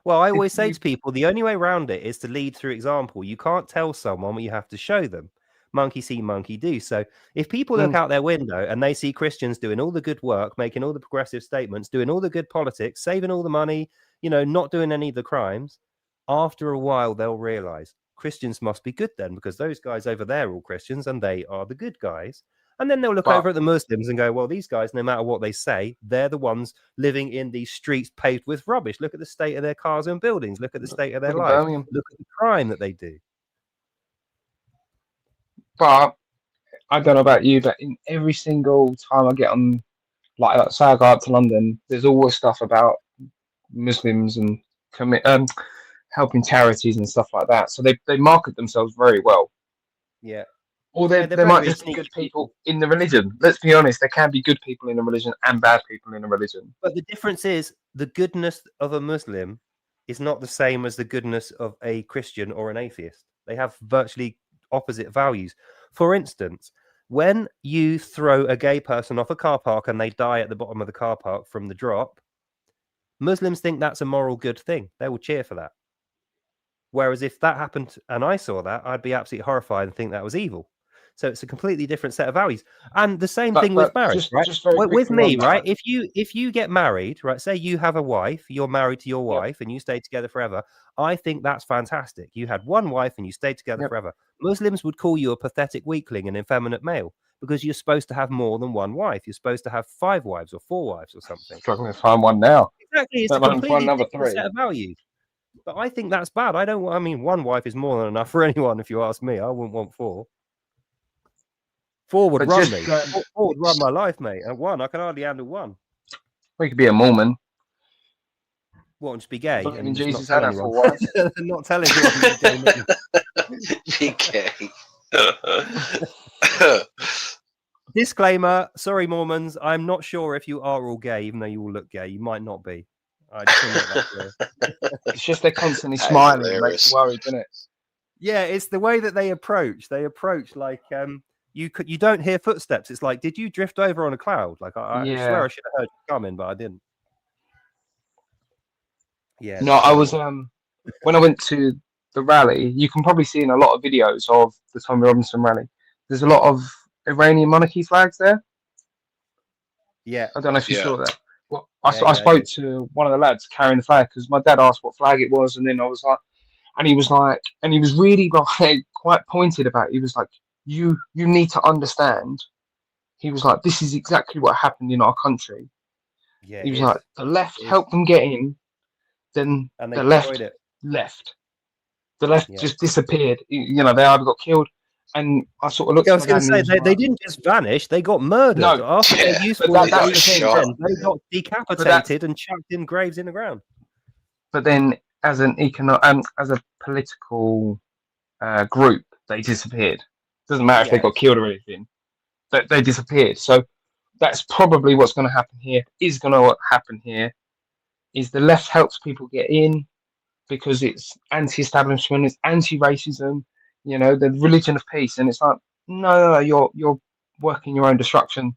Well, I always say to people, the only way around it is to lead through example. You can't tell someone what you have to show them. Monkey see, monkey do. So if people look out their window and they see Christians doing all the good work, making all the progressive statements, doing all the good politics, saving all the money, not doing any of the crimes, after a while they'll realize Christians must be good then, because those guys over there are all Christians and they are the good guys. And then they'll look over at the Muslims and go, well, these guys, no matter what they say, they're the ones living in these streets paved with rubbish. Look at the state of their cars and buildings. Look at the state of their lives. Look at the crime that they do. But I don't know about you, but in every single time I get on, like say I go up to London, there's always stuff about Muslims and helping charities and stuff like that. So they market themselves very well. Yeah. Or there might just be good people in the religion. Let's be honest, there can be good people in a religion and bad people in a religion. But the difference is the goodness of a Muslim is not the same as the goodness of a Christian or an atheist. They have virtually opposite values. For instance, when you throw a gay person off a car park and they die at the bottom of the car park from the drop, Muslims think that's a moral good thing. They will cheer for that. Whereas if that happened and I saw that, I'd be absolutely horrified and think that was evil. So it's a completely different set of values. And the same thing with marriage, right? With me, right? If you get married, right? Say you have a wife, you're married to your wife and you stay together forever. I think that's fantastic. You had one wife and you stayed together forever. Muslims would call you a pathetic weakling, an effeminate male, because you're supposed to have more than one wife. You're supposed to have 5 wives or 4 wives or something. Struggling to find one now. Exactly. It's a completely different set of values. But I think that's bad. I mean, one wife is more than enough for anyone, if you ask me. I wouldn't want 4. 4 would run me. 4 would run my life, mate. And 1, I can hardly handle 1. Well, you could be a Mormon. What, and just be gay? And Jesus had a 4 wives. Not telling anyone. Be gay. Disclaimer, sorry, Mormons. I'm not sure if you are all gay, even though you all look gay. You might not be. I just want to make that clear. It's just they're constantly smiling. It makes you worried, doesn't it? Yeah, it's the way that they approach. They approach like you don't hear footsteps. It's like, did you drift over on a cloud? Like I swear I should have heard you coming, but I didn't. Yeah. No, I was when I went to the rally, you can probably see in a lot of videos of the Tommy Robinson rally. There's a lot of Iranian monarchy flags there. Yeah. I don't know if you saw that. Well, I spoke to one of the lads carrying the flag because my dad asked what flag it was, and then I was like, and he was really like quite pointed about it. He was like, you need to understand. He was like, this is exactly what happened in our country. Yeah. He was like, the left helped them get in, then the left left. The left just disappeared. You know, they either got killed. And I sort of looked. I was going to say they didn't just vanish; they got murdered. No, after their useful they got decapitated and chucked in graves in the ground. But then, as a political group, they disappeared. Doesn't matter if they got killed or anything; they disappeared. So that's probably what's going to happen here. Is the left helps people get in, because it's anti-establishment, it's anti-racism, you know, the religion of peace, and it's like, no, you're working your own destruction.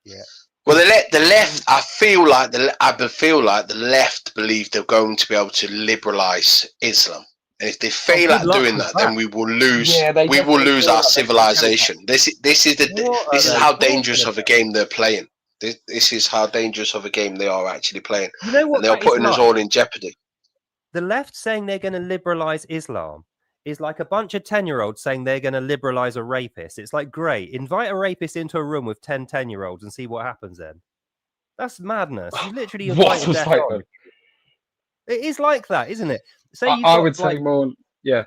Yeah. Well, the left, I feel like the left believe they're going to be able to liberalize Islam. And if they fail at doing that, then we will lose. Yeah, we will lose our civilization. This is how dangerous of a game they're playing. This is how dangerous of a game they are actually playing. You know what? And they're putting us all in jeopardy. The left saying they're going to liberalize Islam is like a bunch of 10-year-olds saying they're going to liberalize a rapist. It's like, great, invite a rapist into a room with 10-year-olds and see what happens then. That's madness. You literally invited death on. It is like that, isn't it? I would say more, yeah.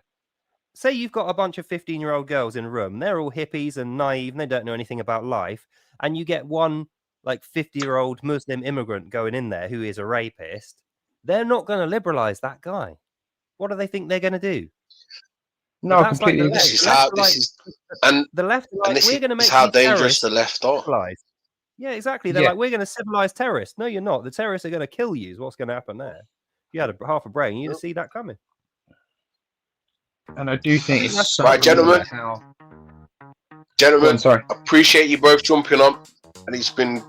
Say you've got a bunch of 15-year-old girls in a room. They're all hippies and naive, and they don't know anything about life. And you get one like 50-year-old Muslim immigrant going in there who is a rapist. They're not going to liberalize that guy. What do they think they're going to do? No, well, completely. Like the left. Like, we're going to make how dangerous the left are. Civilized. Yeah, exactly. They're like, we're going to civilize terrorists. No, you're not. The terrorists are going to kill you. Is what's going to happen there. If you had half a brain, you'd see that coming. And I do think it's so right, gentlemen. Gentlemen, sorry. Appreciate you both jumping on, and it's been.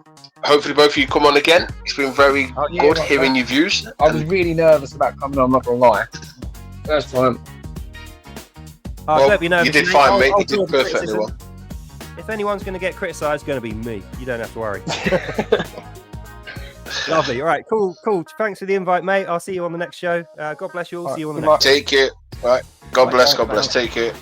Hopefully, both of you come on again. It's been very good hearing your views. I was really nervous about coming on. I'm not gonna lie. First time. Well, don't be nervous, you did fine, mate. You did perfectly well. If anyone's going to get criticised, it's going to be me. You don't have to worry. Lovely. All right. Cool. Thanks for the invite, mate. I'll see you on the next show. God bless you all. See you on the next. Take care. All right. God bless. God bless. Take care.